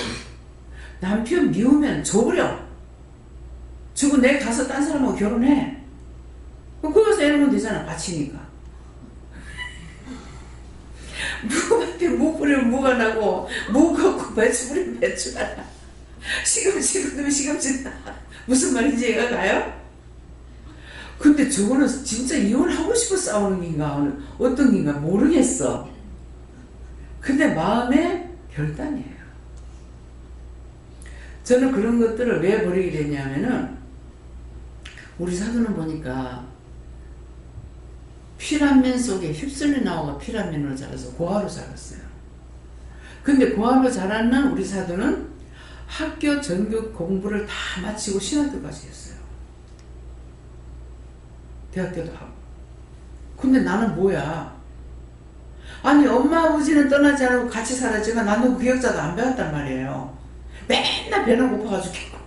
남편 미우면 줘버려. 주고 내 가서 딴 사람하고 결혼해. 거기서 애 놓으면 되잖아. 바치니까. 무한테 무 뿌리면 무가 나고 무 걷고 배추 뿌리면 배추가 나. 시금치 걷으면 시금치 나. 무슨 말인지 이해가 가요? 근데 저거는 진짜 이혼하고 싶어 싸우는 긴가 어떤 긴가 모르겠어. 근데 마음의 결단이에요. 저는 그런 것들을 왜 버리게 됐냐면은 우리 사도는 보니까 피란면 속에 휩쓸려 나와가 피란면으로 자라서 고아로 자랐어요. 근데 고아로 자랐는 우리 사도는 학교 전교 공부를 다 마치고 신학교까지 했어요. 대학교도 하고. 근데 나는 뭐야? 아니 엄마 아버지는 떠나지 않고 같이 살았지만 나는 구역자도 안 배웠단 말이에요. 맨날 배는 고파가지고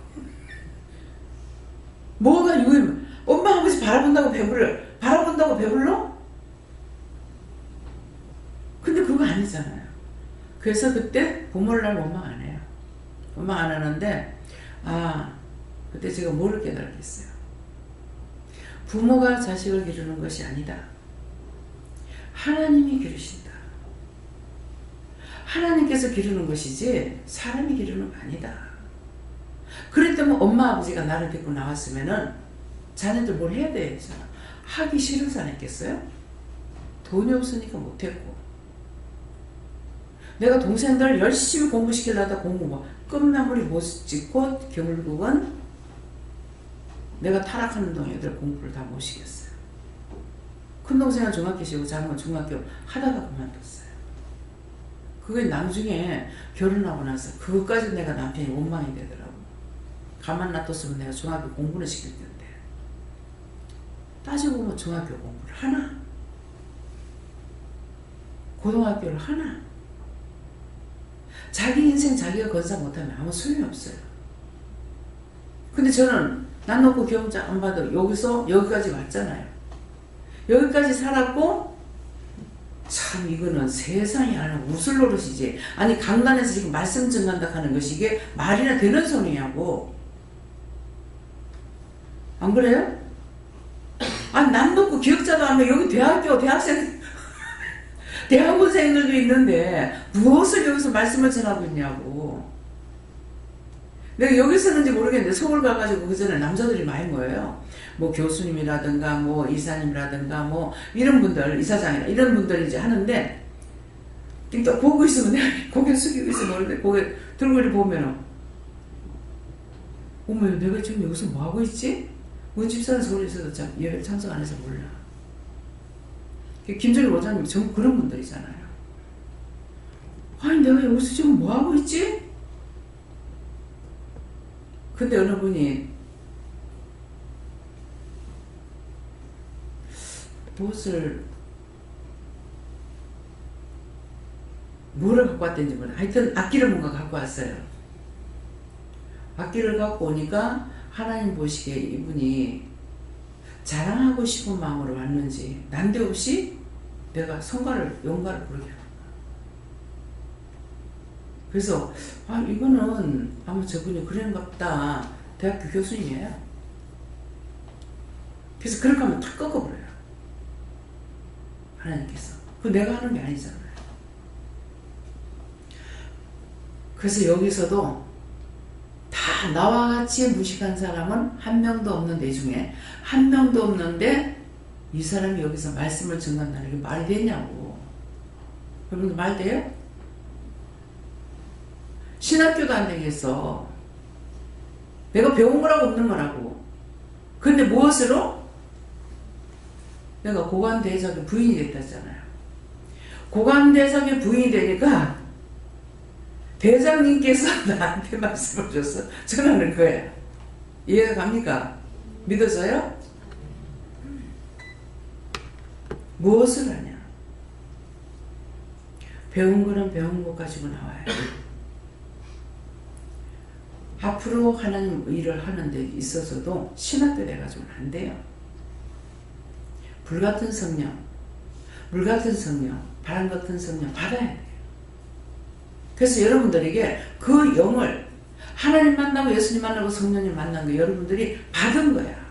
뭐가 유임? 엄마 아버지 바라본다고 배불러? 근데 그거 아니잖아요. 그래서 그때 부모를 날 원망 안 해요. 원망 안 하는데 그때 제가 뭐를 깨달았겠어요. 부모가 자식을 기르는 것이 아니다. 하나님이 기르신다. 하나님께서 기르는 것이지 사람이 기르는 거 아니다. 그랬다면 엄마 아버지가 나를 데리고 나왔으면은 자네들 뭘 해야 되잖아. 하기 싫어서 안 했겠어요? 돈이 없으니까 못했고, 내가 동생들 열심히 공부시키려다 공부 끝마무리 못 짓고 결국은 내가 타락하는 동안 애들 공부를 다 못 시켰어요. 큰 동생은 중학교 시고 작은 건 중학교 하다가 그만뒀어요. 그게 나중에 결혼하고 나서 그것까지 내가 남편이 원망이 되더라고. 가만 놔뒀으면 내가 중학교 공부를 시킬 텐데. 따지고 보면 중학교 공부를 하나? 고등학교를 하나? 자기 인생 자기가 건사 못하면 아무 소용이 없어요. 근데 저는 난 놓고 경자 안 봐도 여기서 여기까지 왔잖아요. 여기까지 살았고, 참 이거는 세상이 아니라 무술 노릇이지. 아니 강단에서 지금 말씀 전한다 하는 것이 이게 말이나 되는 소리냐고. 안 그래요? 아니 난 놓고 기억자도 하면 여기 대학생 대학원생들도 있는데 무엇을 여기서 말씀을 전하고 있냐고. 내가 여기 서는지 모르겠는데 서울 가가지고 그 전에 남자들이 많이 모여요. 뭐 교수님이라든가 뭐 이사님이라든가 뭐 이런 분들, 이사장이나 이런 분들이 이제 하는데 또 보고 있으면 내가 고개 숙이고 있으면 고개 들고 이렇게 보면은 어머 내가 지금 여기서 뭐 하고 있지? 우리 집사는 서울에 있어도 참 예배 참석 안 해서 몰라. 김정일 원장님 전부 그런 분들이잖아요. 아니 내가 여기서 지금 뭐 하고 있지? 근데 어느 분이 뭐를 갖고 왔던지 몰라. 하여튼 악기를 뭔가 갖고 왔어요. 악기를 갖고 오니까 하나님 보시기에 이분이 자랑하고 싶은 마음으로 왔는지 난데없이 내가 영가를 부르게 하는 거야. 그래서 이거는 아마 저분이 그런갑다. 대학교 교수님이에요. 그래서 그렇게 하면 탁 꺾어버려요. 하나님께서. 그거 내가 하는 게 아니잖아요. 그래서 여기서도 다 나와 같이 무식한 사람은 한 명도 없는 내 중에 한 명도 없는데 이 사람이 여기서 말씀을 전한다는 게 말이 되냐고. 여러분들 말 돼요? 신학교도 안 되겠어. 내가 배운 거라고 없는 거라고. 근데 무엇으로? 내가 고관대적의 부인이 됐다잖아요. 고관대적의 부인이 되니까 대장님께서 나한테 말씀을 줘서 전하는 거예요. 이해가 갑니까? 믿어져요? 무엇을 하냐? 배운 거는 배운 것 가지고 나와요. 앞으로 하나님 일을 하는 데 있어서도 신학교 돼가지고는 안 돼요. 불같은 성령, 물같은 성령, 바람같은 성령 받아야 돼요. 그래서 여러분들에게 그 영을 하나님 만나고 예수님 만나고 성령님 만난 거 여러분들이 받은 거야.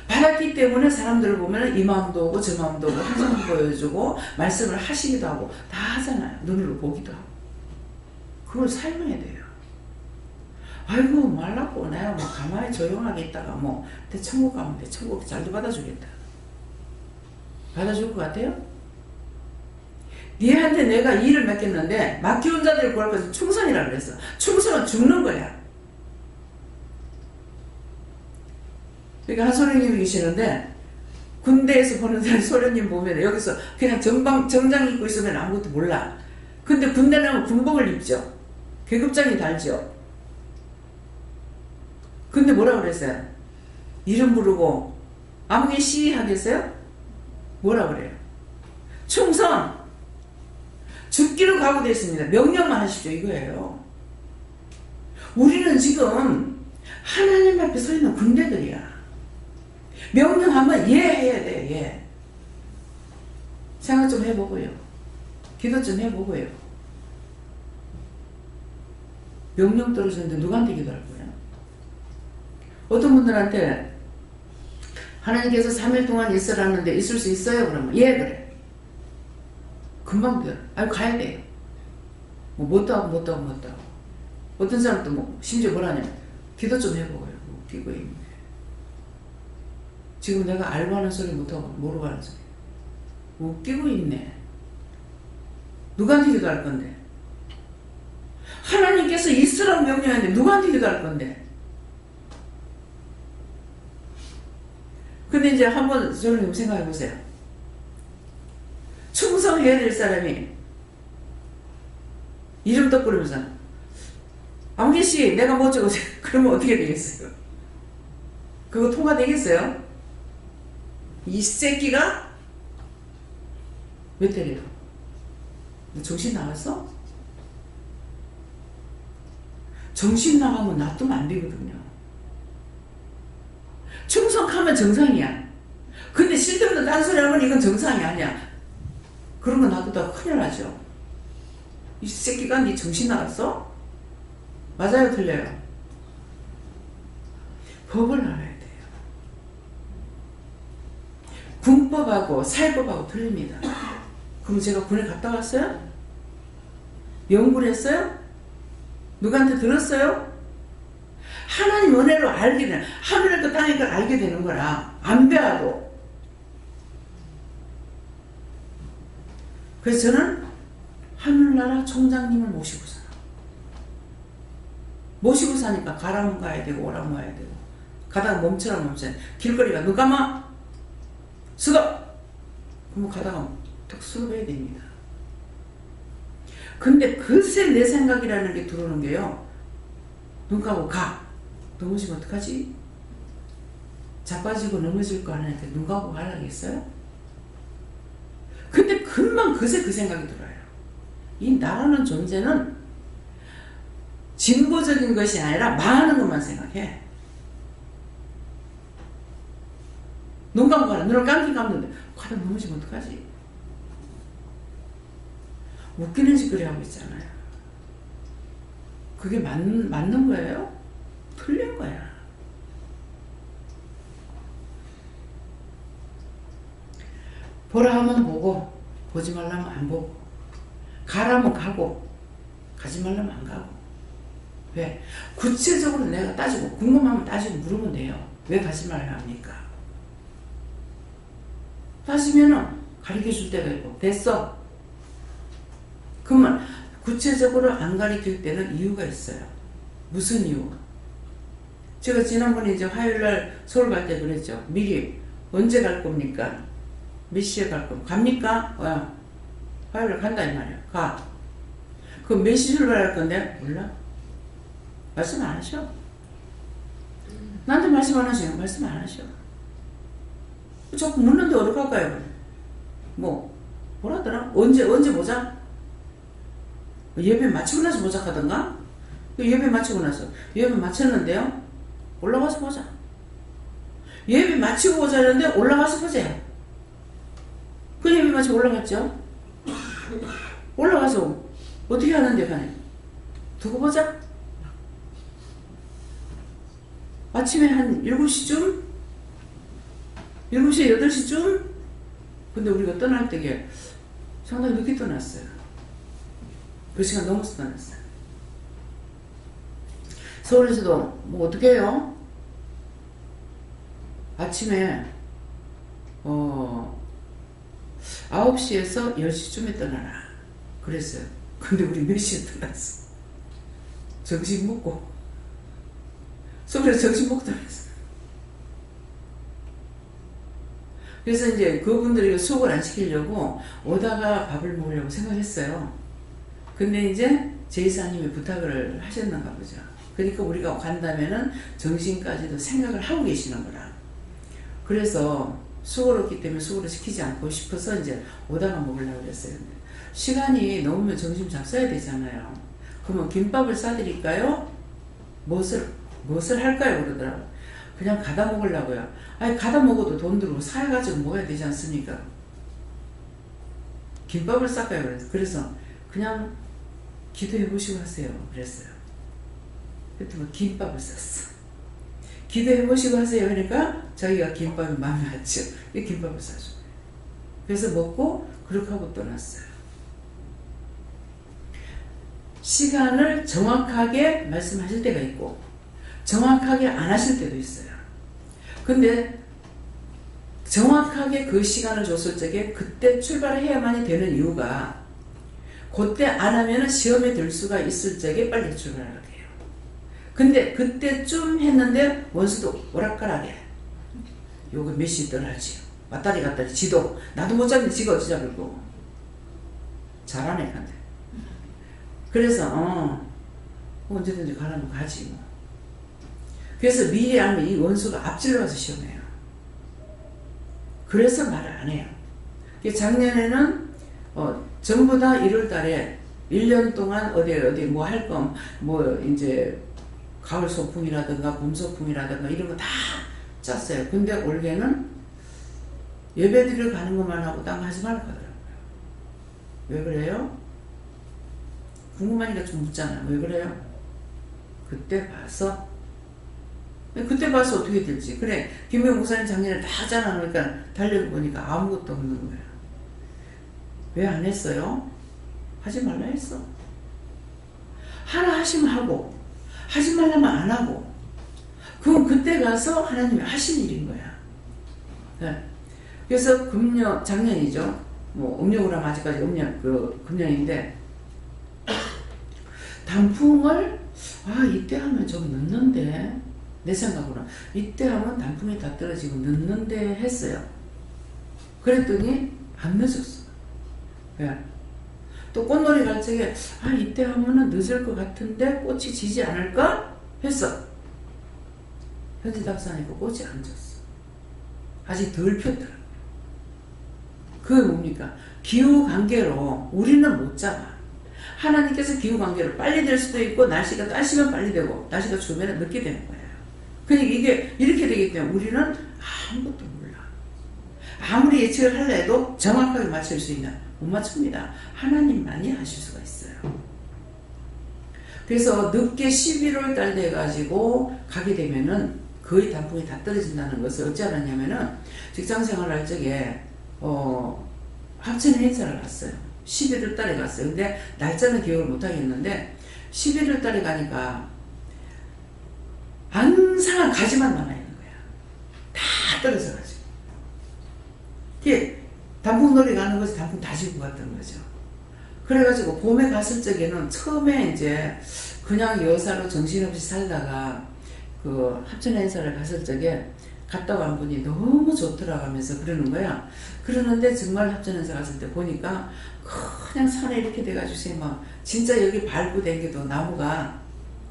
받았기 때문에 사람들을 보면 이 마음도 오고 저 마음도 오고 한성도 보여주고 말씀을 하시기도 하고 다 하잖아요. 눈으로 보기도 하고. 그걸 사용해야 돼요. 아이고 말라고 내가 뭐 가만히 조용하게 있다가 뭐 내 천국 가면 내 천국 잘도 받아주겠다. 받아줄 것 같아요? 니한테 내가 일을 맡겼는데 맡겨온 자들을 구할 것은 충성이라고 그랬어. 충성은 죽는 거야. 그러니까 한소령님이 계시는데 군대에서 보는 사람 소련님 보면 여기서 그냥 정장 입고 있으면 아무것도 몰라. 근데 군대 나면 군복을 입죠. 계급장이 달죠. 근데 뭐라 그랬어요? 이름 부르고 아무개 시하겠어요? 뭐라 그래요? 충성! 죽기로 각오됐습니다. 명령만 하십시오. 이거예요. 우리는 지금 하나님 앞에 서 있는 군대들이야. 명령하면 예 해야 돼. 예. 생각 좀 해보고요. 기도 좀 해보고요. 명령 떨어졌는데 누구한테 기도할 거야? 어떤 분들한테 하나님께서 3일 동안 있으라는데 있을 수 있어요? 그러면 예 그래. 금방 돼요. 아유 가야 돼요. 뭐 뭣도 하고 뭣도 하고 뭣도 하고. 어떤 사람도 뭐 심지어 뭐라냐면 기도 좀 해보고요. 웃기고 있네. 지금 내가 알고 하는 소리 못하고 모르고 하는 소리. 웃기고 있네. 누구한테 기도할 건데? 하나님께서 있으라고 명령하는데 누구한테 기도할 건데? 근데 이제 한번 저는 생각해 보세요. 충성해야 될 사람이 이름 떡부르면서 아무개씨 내가 뭐 어쩌고 그러면 어떻게 되겠어요? 그거 통과되겠어요? 이 새끼가 왜 때려요? 너 정신 나갔어? 정신 나가면 놔두면 안 되거든요. 충성하면 정상이야. 근데 쓸데없는 딴소리 하면 이건 정상이 아니야. 그런 거 놔두다가 큰일 나죠. 이 새끼가 네 정신 나갔어? 맞아요, 틀려요? 법을 알아야 돼요. 군법하고 사회법하고 틀립니다. 그럼 제가 군에 갔다 왔어요? 연구를 했어요? 누구한테 들었어요? 하나님 은혜로 알게 되는, 하늘에도 땅에 걸 알게 되는 거라. 안 배워도. 그래서 저는 하늘나라 총장님을 모시고 살아. 모시고 사니까 가라면 가야 되고 오라면 와야 되고 가다가 멈춰라 멈춰라. 길거리가 누가 막 수업! 그러면 가다가 턱 수업해야 됩니다. 근데 글쎄 내 생각이라는 게 들어오는 게요. 눈 감고 가. 넘어지면 어떡하지? 자빠지고 넘어질 거 아닌데 눈 감고 가려겠어요? 근데 금방 그새 그 생각이 들어요. 이 나라는 존재는 진보적인 것이 아니라 망하는 것만 생각해. 눈 감고 가라. 눈을 감긴 감는데 가다 넘어지면 어떡하지? 웃기는 짓거리 하고 있잖아요. 그게 맞는 거예요? 틀린 거야. 보라 하면 보고 보지 말라면 안 보고 가라면 가고 가지 말라면 안 가고. 왜? 구체적으로 내가 따지고 궁금하면 따지고 물으면 돼요. 왜 가지 말아야 합니까? 따지면은 가르쳐줄 때가 있고 됐어. 그러면 구체적으로 안 가르칠 때는 이유가 있어요. 무슨 이유? 제가 지난번에 이제 화요일날 서울 갈 때 그랬죠. 미리 언제 갈 겁니까? 몇 시에 갈 겁니까? 갑니까? 화요일날 간다 이 말이야. 가. 그럼 몇 시 출발할 건데? 몰라. 말씀 안 하셔. 나한테 말씀 안 하셔요. 말씀 안 하셔. 자꾸 묻는데 어떡할까요? 뭐라더라? 언제 보자? 예배 마치고 나서 보자 하던가? 예배 마치고 나서. 예배 마쳤는데요? 올라가서 보자. 예배 마치고 보자는데 올라가서 보자. 그 예배 마치고 올라갔죠? 올라가서 어떻게 하는데 가네? 두고 보자. 아침에 한 7시쯤? 7시, 8시쯤? 근데 우리가 떠날 때게 상당히 늦게 떠났어요. 그 시간 넘어서 떠났어요. 서울에서도 뭐 어떻게 해요? 아침에 9시에서 10시쯤에 떠나라 그랬어요. 근데 우리 몇 시에 떠났어? 점심 먹고 서울에서 점심 먹고 떠났어. 그래서 이제 그분들이 수업을 안 시키려고 오다가 밥을 먹으려고 생각했어요. 근데 이제 제이사님이 부탁을 하셨는가 보죠. 그러니까 우리가 간다면은 정신까지도 생각을 하고 계시는 거라. 그래서 수고롭기 때문에 수고를 시키지 않고 싶어서 이제 오다가 먹으려고 그랬어요. 시간이 넘으면 점심 잡숴야 되잖아요. 그러면 김밥을 싸드릴까요? 무엇을 할까요? 그러더라고요. 그냥 가다 먹으려고요. 아니 가다 먹어도 돈 들고 사가지고 먹어야 되지 않습니까? 김밥을 쌀까요? 그래서 그냥 기도해 보시고 하세요. 그랬어요. 그랬더니 김밥을 쌌어. 기도해 보시고 하세요. 그러니까 자기가 김밥이 마음에 왔죠. 이 김밥을 싸줘. 그래서 먹고 그렇게 하고 떠났어요. 시간을 정확하게 말씀하실 때가 있고 정확하게 안 하실 때도 있어요. 근데 정확하게 그 시간을 줬을 적에 그때 출발을 해야만이 되는 이유가 그때 안 하면 시험에 들 수가 있을 적에 빨리 출발하게 해요. 근데 그때쯤 했는데 원수도 오락가락해. 요거 몇 시 떠나지. 왔다리 갔다리 지도. 나도 못 잡는데 지가 어찌 잡을고. 잘하네 근데. 그래서 언제든지 가라면 가지 뭐. 그래서 미리 하면 이 원수가 앞질러 가서 시험해요. 그래서 말을 안 해요. 작년에는 전부 다 1월 달에 1년 동안 어디 뭐 할 거 뭐 이제 가을 소풍이라든가 봄 소풍이라든가 이런 거 다 짰어요. 근데 올해는 예배드리러 가는 것만 하고 딴 거 하지 말라고 하더라고요. 왜 그래요? 궁금하니까 좀 묻잖아요. 왜 그래요? 그때 봐서 어떻게 될지. 그래 김명 목사님 작년에 다 하잖아. 그러니까 달려보니까 아무것도 없는 거야. 왜 안 했어요? 하지 말라 했어. 하나 하시면 하고 하지 말라면 안 하고 그럼 그때 가서 하나님이 하신 일인 거야. 네. 그래서 작년이죠. 뭐 음력으로 하면 아직까지 금년인데 단풍을 이때 하면 좀 늦는데 내 생각으로는 이때 하면 단풍이 다 떨어지고 늦는데 했어요. 그랬더니 안 늦었어. 왜? 또 꽃놀이 갈 적에 이때 하면은 늦을 것 같은데 꽃이 지지 않을까? 했어. 현지 답사니까 꽃이 안 졌어. 아직 덜 폈더라. 그게 뭡니까? 기후 관계로 우리는 못 잡아. 하나님께서 기후 관계로 빨리 될 수도 있고 날씨가 따시면 빨리 되고 날씨가 추우면 늦게 되는 거예요. 그러니까 이게 이렇게 되기 때문에 우리는 아무것도 몰라. 아무리 예측을 하려 해도 정확하게 맞출 수 있나? 못 맞춥니다. 하나님만이 하실 수가 있어요. 그래서 늦게 11월 달 돼가지고 가게 되면은 거의 단풍이 다 떨어진다는 것을 어찌 알았냐면은 직장 생활할 적에 합천 행사를 갔어요. 11월 달에 갔어요. 근데 날짜는 기억을 못 하겠는데 11월 달에 가니까 항상 가지만 남아있는 거야. 다 떨어져가지고. 이게 단풍놀이 가는 것이 단풍 다 지고 갔던 거죠. 그래가지고 봄에 갔을 적에는 처음에 이제 그냥 여사로 정신없이 살다가 그 합천 행사를 갔을 적에 갔다 온 분이 너무 좋더라고 하면서 그러는 거야. 그러는데 정말 합천 행사 갔을 때 보니까 그냥 산에 이렇게 돼가지고 막 진짜 여기 밟고 댕겨도 나무가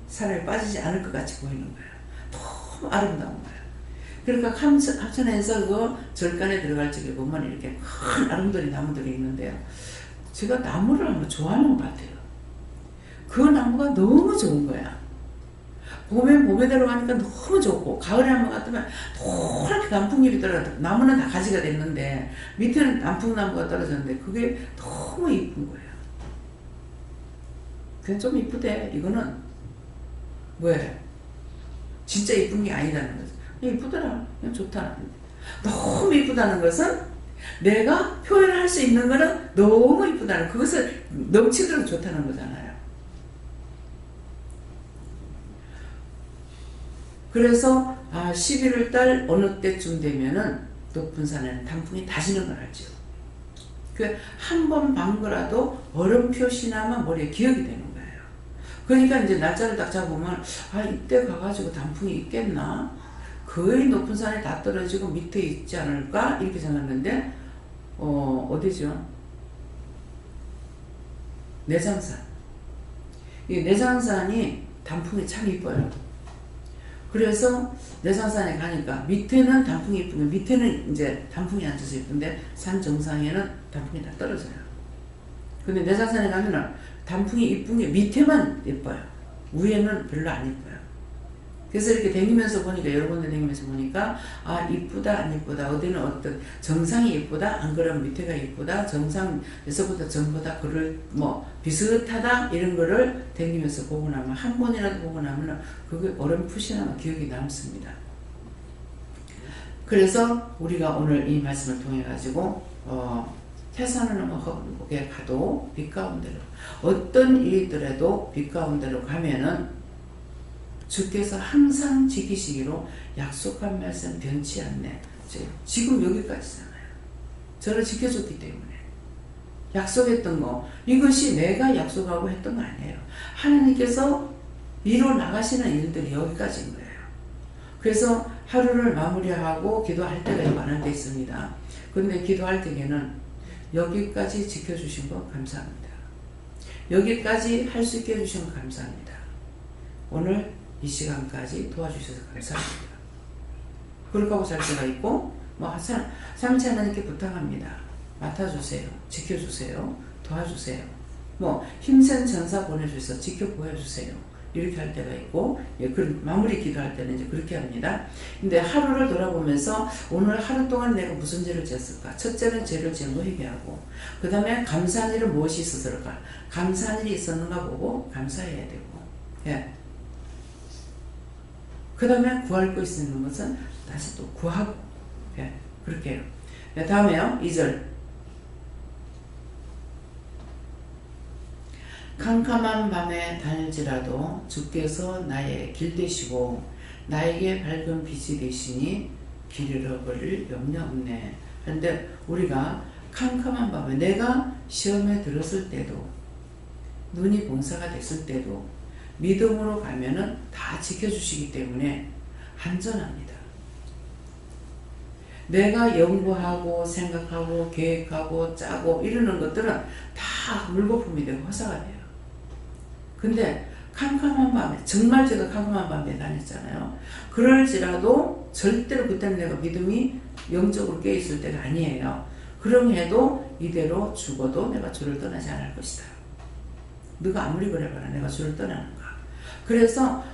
산에 빠지지 않을 것 같이 보이는 거야. 너무 아름다운 거야. 그러니까 합천에서 그 절간에 들어갈 적에 보면 이렇게 큰 아름드리 나무들이 있는데요. 제가 나무를 한번 좋아하는 것 같아요. 그 나무가 너무 좋은 거야. 봄에 들어가니까 너무 좋고 가을에 한번 갔더니 노랗게 단풍잎이 떨어져. 나무는 다 가지가 됐는데 밑에는 단풍나무가 떨어졌는데 그게 너무 이쁜 거예요. 그냥 좀 이쁘대. 이거는 왜? 진짜 이쁜 게 아니라는 거죠. 그냥 이쁘더라. 그냥 좋다. 너무 이쁘다는 것은 내가 표현할 수 있는 거는 너무 이쁘다는 그것을 넘치도록 좋다는 거잖아요. 그래서 11월 달 어느 때쯤 되면은 높은 산에는 단풍이 다지는 걸 알죠. 한 번 반 거라도 얼음 표시나면 머리에 기억이 되는 거예요. 그러니까 이제 날짜를 딱 잡으면 이때 가가지고 단풍이 있겠나? 거의 높은 산에 다 떨어지고 밑에 있지 않을까 이렇게 생각했는데 어디죠? 내장산. 이 내장산이 단풍이 참 이뻐요. 그래서 내장산에 가니까 밑에는 단풍이 이쁘고 밑에는 이제 단풍이 앉아서 이쁜데 산 정상에는 단풍이 다 떨어져요. 근데 내장산에 가면은 단풍이 이쁜 게 밑에만 예뻐요. 위에는 별로 안 예뻐요. 그래서 이렇게 다니면서 보니까 여러 군데 다니면서 보니까 아 이쁘다 안 이쁘다 어디는 어떤 정상이 이쁘다 안 그러면 밑에가 이쁘다 정상에서부터 전보다 그를 뭐 비슷하다 이런 거를 다니면서 보고 나면 한 번이라도 보고 나면 그게 어렴풋이나마 기억이 남습니다. 그래서 우리가 오늘 이 말씀을 통해 가지고 태산을 넘어 헛곡에 가도 빛 가운데로 어떤 일이 있더라도 빛 가운데로 가면은 주께서 항상 지키시기로 약속한 말씀 변치 않네. 지금 여기까지잖아요. 저를 지켜줬기 때문에 약속했던 거 이것이 내가 약속하고 했던 거 아니에요. 하나님께서 이뤄 나가시는 일들이 여기까지인 거예요. 그래서 하루를 마무리하고 기도할 때가 많은 데 있습니다. 그런데 기도할 때에는 여기까지 지켜주신 거 감사합니다. 여기까지 할 수 있게 해주신 거 감사합니다. 오늘 이 시간까지 도와주셔서 감사합니다. 그렇게 하고 살 때가 있고 삼치 하나님께 부탁합니다. 맡아주세요. 지켜주세요. 도와주세요. 힘센 전사 보내주셔서 지켜 보여주세요. 이렇게 할 때가 있고 그런 마무리 기도할 때는 이제 그렇게 합니다. 근데 하루를 돌아보면서 오늘 하루 동안 내가 무슨 죄를 지었을까? 첫째는 죄를 지은 거 회개하고 그 다음에 감사한 일은 무엇이 있었을까? 감사한 일이 있었는가 보고 감사해야 되고 그 다음에 구할 거 있는 것은 다시 또 구하고 그렇게 해요. 다음에요. 2절 캄캄한 밤에 다닐지라도 주께서 나의 길 되시고 나에게 밝은 빛이 되시니 길 잃어버릴 염려 없네. 그런데 우리가 캄캄한 밤에 내가 시험에 들었을 때도 눈이 봉사가 됐을 때도 믿음으로 가면은 다 지켜주시기 때문에 안전합니다. 내가 연구하고 생각하고 계획하고 짜고 이러는 것들은 다 물거품이 되고 허사가 돼요. 근데 캄캄한 밤에 정말 제가 캄캄한 밤에 다녔잖아요. 그럴지라도 절대로 그때는 내가 믿음이 영적으로 깨어있을 때가 아니에요. 그럼에도 이대로 죽어도 내가 주를 떠나지 않을 것이다. 너가 아무리 그래봐라 내가 주를 떠나는가. 그래서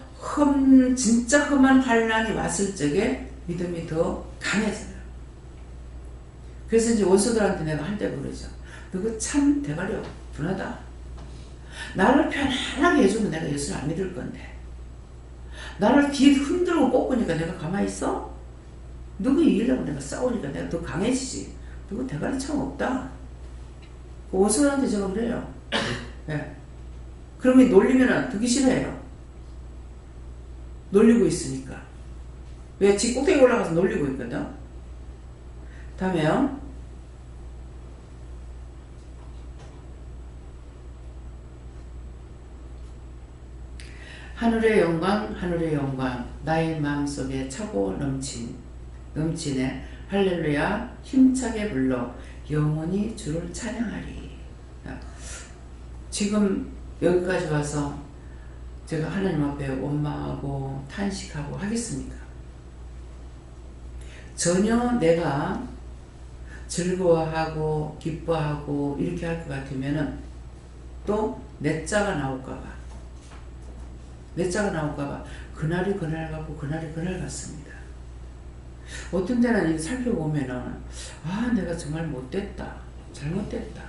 진짜 험한 환난이 왔을 적에 믿음이 더 강해져요. 그래서 이제 원수들한테 내가 할 때 그러죠. 너그 참 대가리 분하다. 나를 편안하게 해주면 내가 예수를 안 믿을 건데 나를 뒤에 흔들고 꺾으니까 내가 가만히 있어? 누구 이기려고 내가 싸우니까 내가 더 강해지지. 누구 대가리 참 없다. 원수들한테 제가 그래요. 네. 그러면 놀리면 듣기 싫어해요. 놀리고 있으니까. 왜? 지 꼭대기 올라가서 놀리고 있거든. 다음에요. 하늘의 영광 나의 마음속에 차고 넘치네. 할렐루야 힘차게 불러 영원히 주를 찬양하리. 지금 여기까지 와서 제가 하나님 앞에 원망하고 탄식하고 하겠습니까? 전혀 내가 즐거워하고 기뻐하고 이렇게 할 것 같으면은 또 내 자가 나올까봐 그날이 그날 같고 그날이 그날 같습니다. 어떤 때는 살펴보면은 내가 정말 못됐다 잘못됐다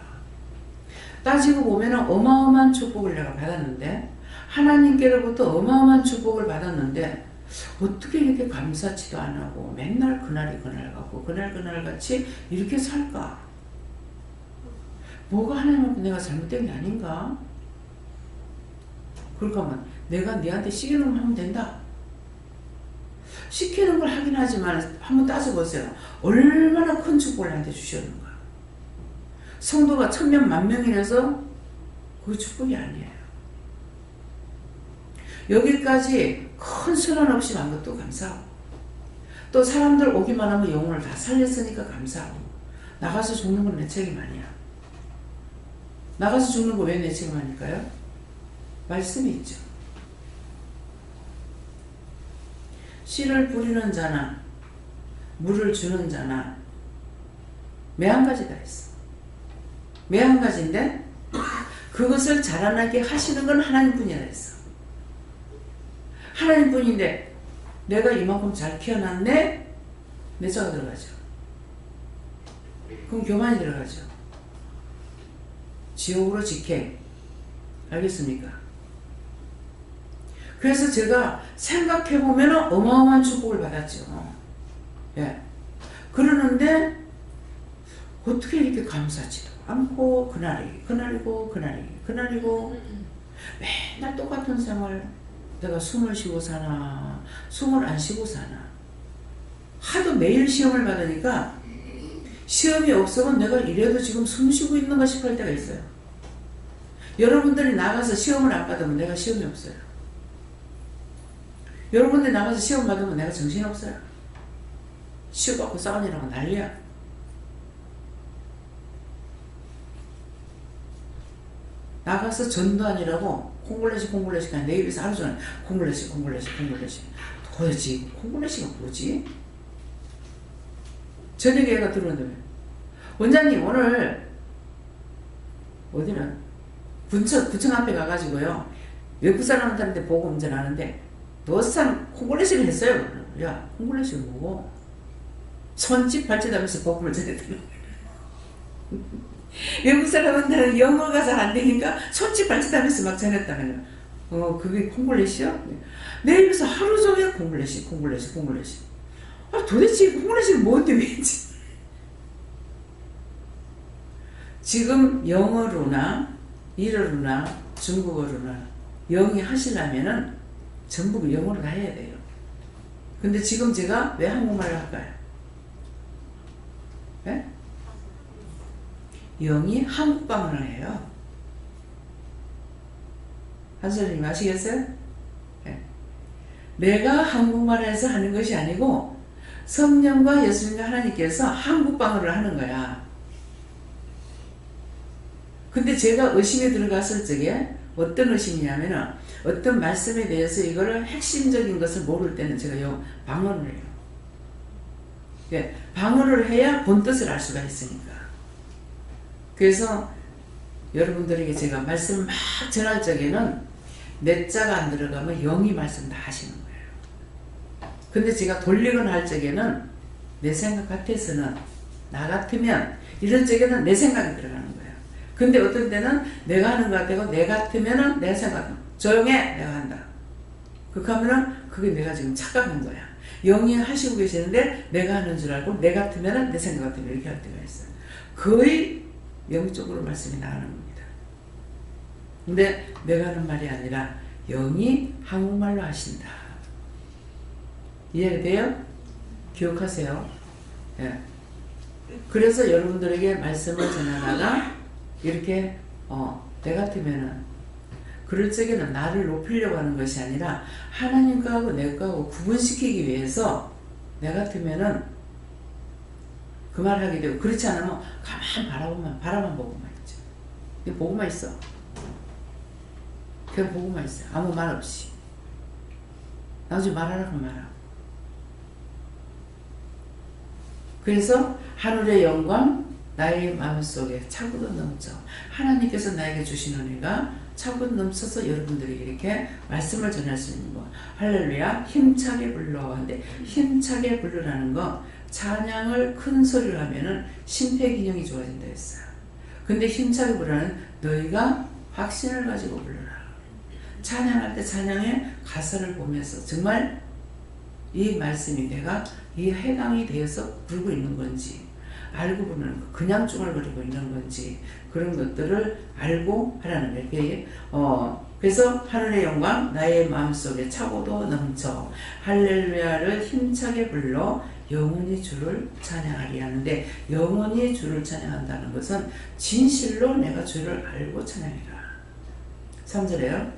따지고 보면은 어마어마한 축복을 내가 받았는데 하나님께로부터 어마어마한 축복을 받았는데 어떻게 이렇게 감사치도 안 하고 맨날 그날이 그날 같고 그날 그날 같이 이렇게 살까? 뭐가 하나님 앞에 내가 잘못된 게 아닌가? 그러니까 내가 네한테 시키는 걸 하면 된다. 시키는 걸 하긴 하지만 한번 따져보세요. 얼마나 큰 축복을 나한테 주셨는가. 성도가 1000명 10,000명이라서 그 축복이 아니에요. 여기까지 큰 선언 없이 간 것도 감사하고 또 사람들 오기만 하면 영혼을 다 살렸으니까 감사하고. 나가서 죽는 건 내 책임 아니야. 나가서 죽는 거 왜 내 책임 아닐까요? 말씀이 있죠. 씨를 뿌리는 자나 물을 주는 자나 매 한 가지다 했어. 매 한 가지인데 그것을 자라나게 하시는 건 하나님뿐이라 했어. 하나님뿐인데 내가 이만큼 잘 키워놨네? 내 자가 들어가죠. 그럼 교만이 들어가죠. 지옥으로 직행. 알겠습니까? 그래서 제가 생각해보면 어마어마한 축복을 받았죠. 예. 그러는데 어떻게 이렇게 감사하지도 않고 그날이고 맨날 똑같은 생활. 내가 숨을 쉬고 사나 숨을 안 쉬고 사나. 하도 매일 시험을 받으니까 시험이 없으면 내가 이래도 지금 숨 쉬고 있는가 싶을 때가 있어요. 여러분들이 나가서 시험을 안 받으면 내가 시험이 없어요. 여러분들이 나가서 시험 받으면 내가 정신없어요. 시험 받고 싸우느라고 난리야. 나가서 전도하느라고 콩글레시 그냥 내 입에서 하루 종일 콩글레시 도대체 콩글레시가 뭐지? 저녁에 애가 들어오는데 원장님 오늘 어디는 구청 앞에 가가지고요 외국 사람한테 보고 운전하는데 노스산 콩글레시를 했어요. 야 콩글레시가 뭐고? 손짓 발짓 하면서 복음을 전했더니 외국 사람한테는 영어가 잘 안 되니까 손짓 발짓 하면서 막 전했다는 거예요. 그게 콩글레시요? 내 입에서 하루 종일 콩글레시. 아, 도대체 콩글레시가 뭔데 왜지? 지금 영어로나 일어로나 중국어로나 영이 하시려면은 전부 영어로 다 해야 돼요. 근데 지금 제가 왜 한국말을 할까요? 네? 영이 한국방언을 해요. 한선생님 아시겠어요? 네. 내가 한국말을 해서 하는 것이 아니고 성령과 예수님과 하나님께서 한국방언을 하는 거야. 근데 제가 의심에 들어갔을 적에 어떤 의심이냐면은 어떤 말씀에 대해서 이거를 핵심적인 것을 모를 때는 제가 방언을 해요. 예, 방언을 해야 본뜻을 알 수가 있으니까. 그래서 여러분들에게 제가 말씀 막 전할 적에는 내 자가 안 들어가면 영이 말씀 다 하시는 거예요. 근데 제가 돌리거나 할 적에는 내 생각 같아서는 나 같으면 이런 적에는 내 생각이 들어가는 거예요. 근데 어떤 때는 내가 하는 것 같고 내 같으면은 내 생각 조용해 내가 한다. 그렇게 하면은 그게 내가 지금 착각한 거야. 영이 하시고 계시는데 내가 하는 줄 알고 내 같으면은 내 생각 같으면 이렇게 할 때가 있어요. 거의 영적으로 말씀이 나가는 겁니다. 근데 내가 하는 말이 아니라 영이 한국말로 하신다. 이해돼요? 기억하세요. 예. 그래서 여러분들에게 말씀을 전하다가 이렇게 내 같으면은 그럴 적에는 나를 높이려고 하는 것이 아니라 하나님 거하고 내 거하고 구분시키기 위해서 내 같으면은 그 말 하게 되고 그렇지 않으면 가만 바라만 보고만 있죠. 그냥 보고만 있어. 그냥 보고만 있어. 아무 말 없이. 나중에 말하라고 말하고. 그래서 하늘의 영광 나의 마음속에 차고도 넘쳐. 하나님께서 나에게 주신 은혜가 차고도 넘쳐서 여러분들에게 이렇게 말씀을 전할 수 있는 거. 할렐루야. 힘차게 불러. 근데 힘차게 부르라는 거 찬양을 큰 소리로 하면은 심폐기능이 좋아진다 했어요. 근데 힘차게 부르는 너희가 확신을 가지고 불러라. 찬양할 때 찬양의 가사를 보면서 정말 이 말씀이 내가 이 해당이 되어서 부르고 있는 건지 알고 부르는 거, 그냥 쭈글거리고 있는 건지 그런 것들을 알고 하라는 거예요. 그래서 하늘의 영광 나의 마음속에 차고도 넘쳐 할렐루야를 힘차게 불러 영원히 주를 찬양하리 하는데 영원히 주를 찬양한다는 것은 진실로 내가 주를 알고 찬양해라. 3절에요.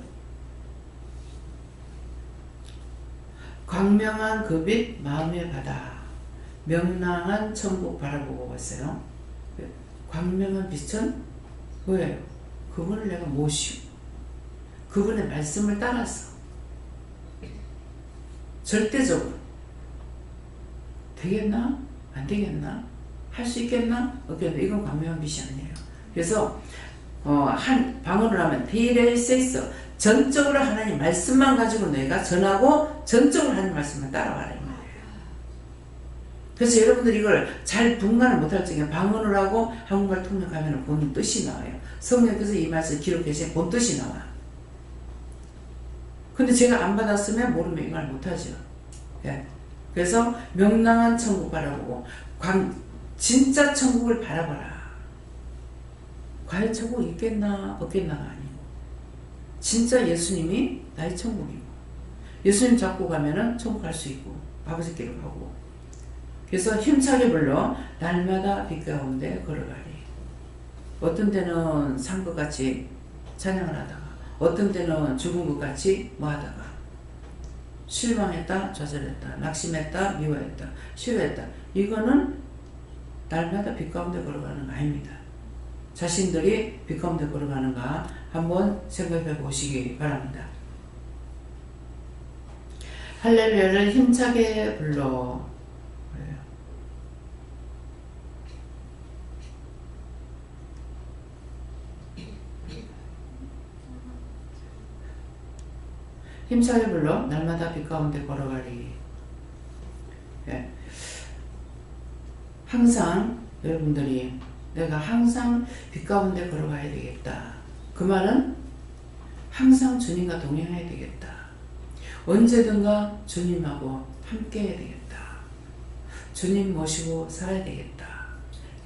광명한 그 빛 마음의 바다, 명랑한 천국 바라보고 왔어요. 광명한 빛은 뭐예요? 그분을 내가 모시고 그분의 말씀을 따라서 절대적으로 되겠나? 안 되겠나? 할 수 있겠나? 없겠나? 이건 광명한 빛이 아니에요. 그래서 한 방언을 하면 디레이세이스 전적으로 하나님 말씀만 가지고 너희가 전하고 전적으로 하나님 말씀만 따라가라 이 말이에요. 그래서 여러분들이 이걸 잘 분간을 못할 적에 방언을 하고 한국말 통역하면 본 뜻이 나와요. 성령께서 이 말씀을 기록해서 본 뜻이 나와. 근데 제가 안 받았으면 모르면 이 말 못하죠. 예. 그래서 명랑한 천국 바라보고 진짜 천국을 바라봐라. 과연 천국 있겠나 없겠나가 아니고 진짜 예수님이 나의 천국이고 예수님 잡고 가면은 천국 갈 수 있고 아버지 길을 가고 그래서 힘차게 불러 날마다 빛 가운데 걸어가리. 어떤 때는 산 것 같이 찬양을 하다가 어떤 때는 죽은 것 같이 뭐 하다가 실망했다 좌절했다 낙심했다 미워했다 싫어했다. 이거는 날마다 빛 가운데 걸어가는 거 아닙니다. 자신들이 빛 가운데 걸어가는가 한번 생각해 보시기 바랍니다. 할렐루야를 힘차게 불러. 힘차게 불러 날마다 빛 가운데 걸어가리. 예. 항상 여러분들이 내가 항상 빛 가운데 걸어가야 되겠다. 그 말은 항상 주님과 동행해야 되겠다. 언제든가 주님하고 함께 해야 되겠다. 주님 모시고 살아야 되겠다.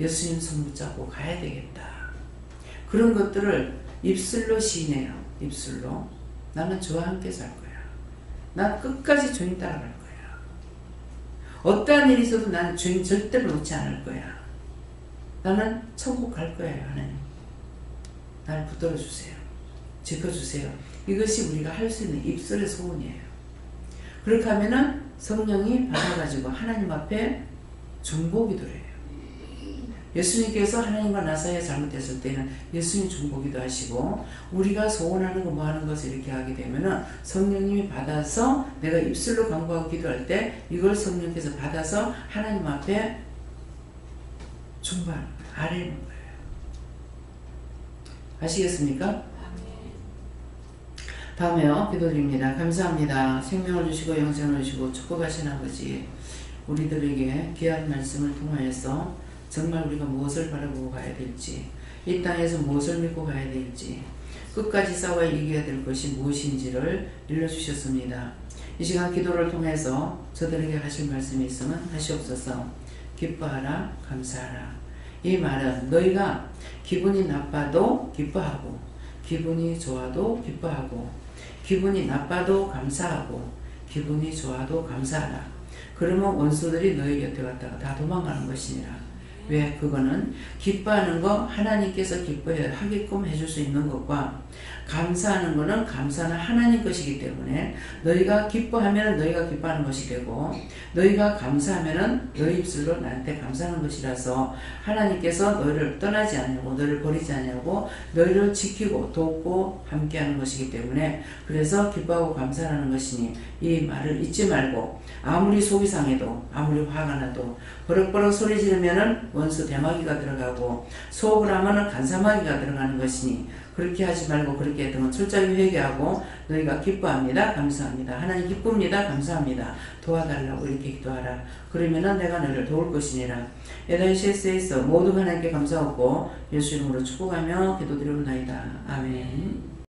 예수님 손 붙잡고 가야 되겠다. 그런 것들을 입술로 시인해요. 입술로. 나는 주와 함께 살 거야. 난 끝까지 주님 따라갈 거야. 어떠한 일이 있어도 나는 주님 절대로 놓지 않을 거야. 나는 천국 갈 거예요. 하나님. 나를 붙들어 주세요. 지켜주세요. 이것이 우리가 할 수 있는 입술의 소원이에요. 그렇게 하면은 성령이 받아가지고 하나님 앞에 중보기도를 해요. 예수님께서 하나님과 나 사이에 잘못했을 때는 예수님 중보기도 하시고 우리가 소원하는 거 뭐 하는 것을 이렇게 하게 되면은 성령님이 받아서 내가 입술로 간구하고 기도할 때 이걸 성령께서 받아서 하나님 앞에 중보하는 거예요. 아뢰는 거예요. 아시겠습니까? 다음에요. 기도드립니다. 감사합니다. 생명을 주시고 영생을 주시고 축복하신 아버지 우리들에게 귀한 말씀을 통하여서 정말 우리가 무엇을 바라보고 가야 될지 이 땅에서 무엇을 믿고 가야 될지 끝까지 싸워 이겨야 될 것이 무엇인지를 일러주셨습니다. 이 시간 기도를 통해서 저들에게 하실 말씀이 있으면 하시옵소서. 기뻐하라 감사하라. 이 말은 너희가 기분이 나빠도 기뻐하고 기분이 좋아도 기뻐하고 기분이 나빠도 감사하고 기분이 좋아도 감사하라. 그러면 원수들이 너희 곁에 왔다가 다 도망가는 것이니라. 왜? 그거는 기뻐하는 거 하나님께서 기뻐하게끔 해줄 수 있는 것과 감사하는 거는 감사는 하나님 것이기 때문에 너희가 기뻐하면 너희가 기뻐하는 것이 되고 너희가 감사하면 너희 입술로 나한테 감사하는 것이라서 하나님께서 너희를 떠나지 않냐고 너희를 버리지 않냐고 너희를 지키고 돕고 함께하는 것이기 때문에 그래서 기뻐하고 감사하는 것이니 이 말을 잊지 말고 아무리 속이 상해도 아무리 화가 나도 버럭버럭 소리 지르면은 원수 대마귀가 들어가고 소업을 하면은 간사마귀가 들어가는 것이니 그렇게 하지 말고 그렇게 했던 건 철저히 회개하고 너희가 기뻐합니다. 감사합니다. 하나님 기쁩니다. 감사합니다. 도와달라고 이렇게 기도하라. 그러면은 내가 너를 도울 것이니라. 에다이시에스에서 모든 하나님께 감사하고 예수 이름으로 축복하며 기도드리옵나이다. 아멘.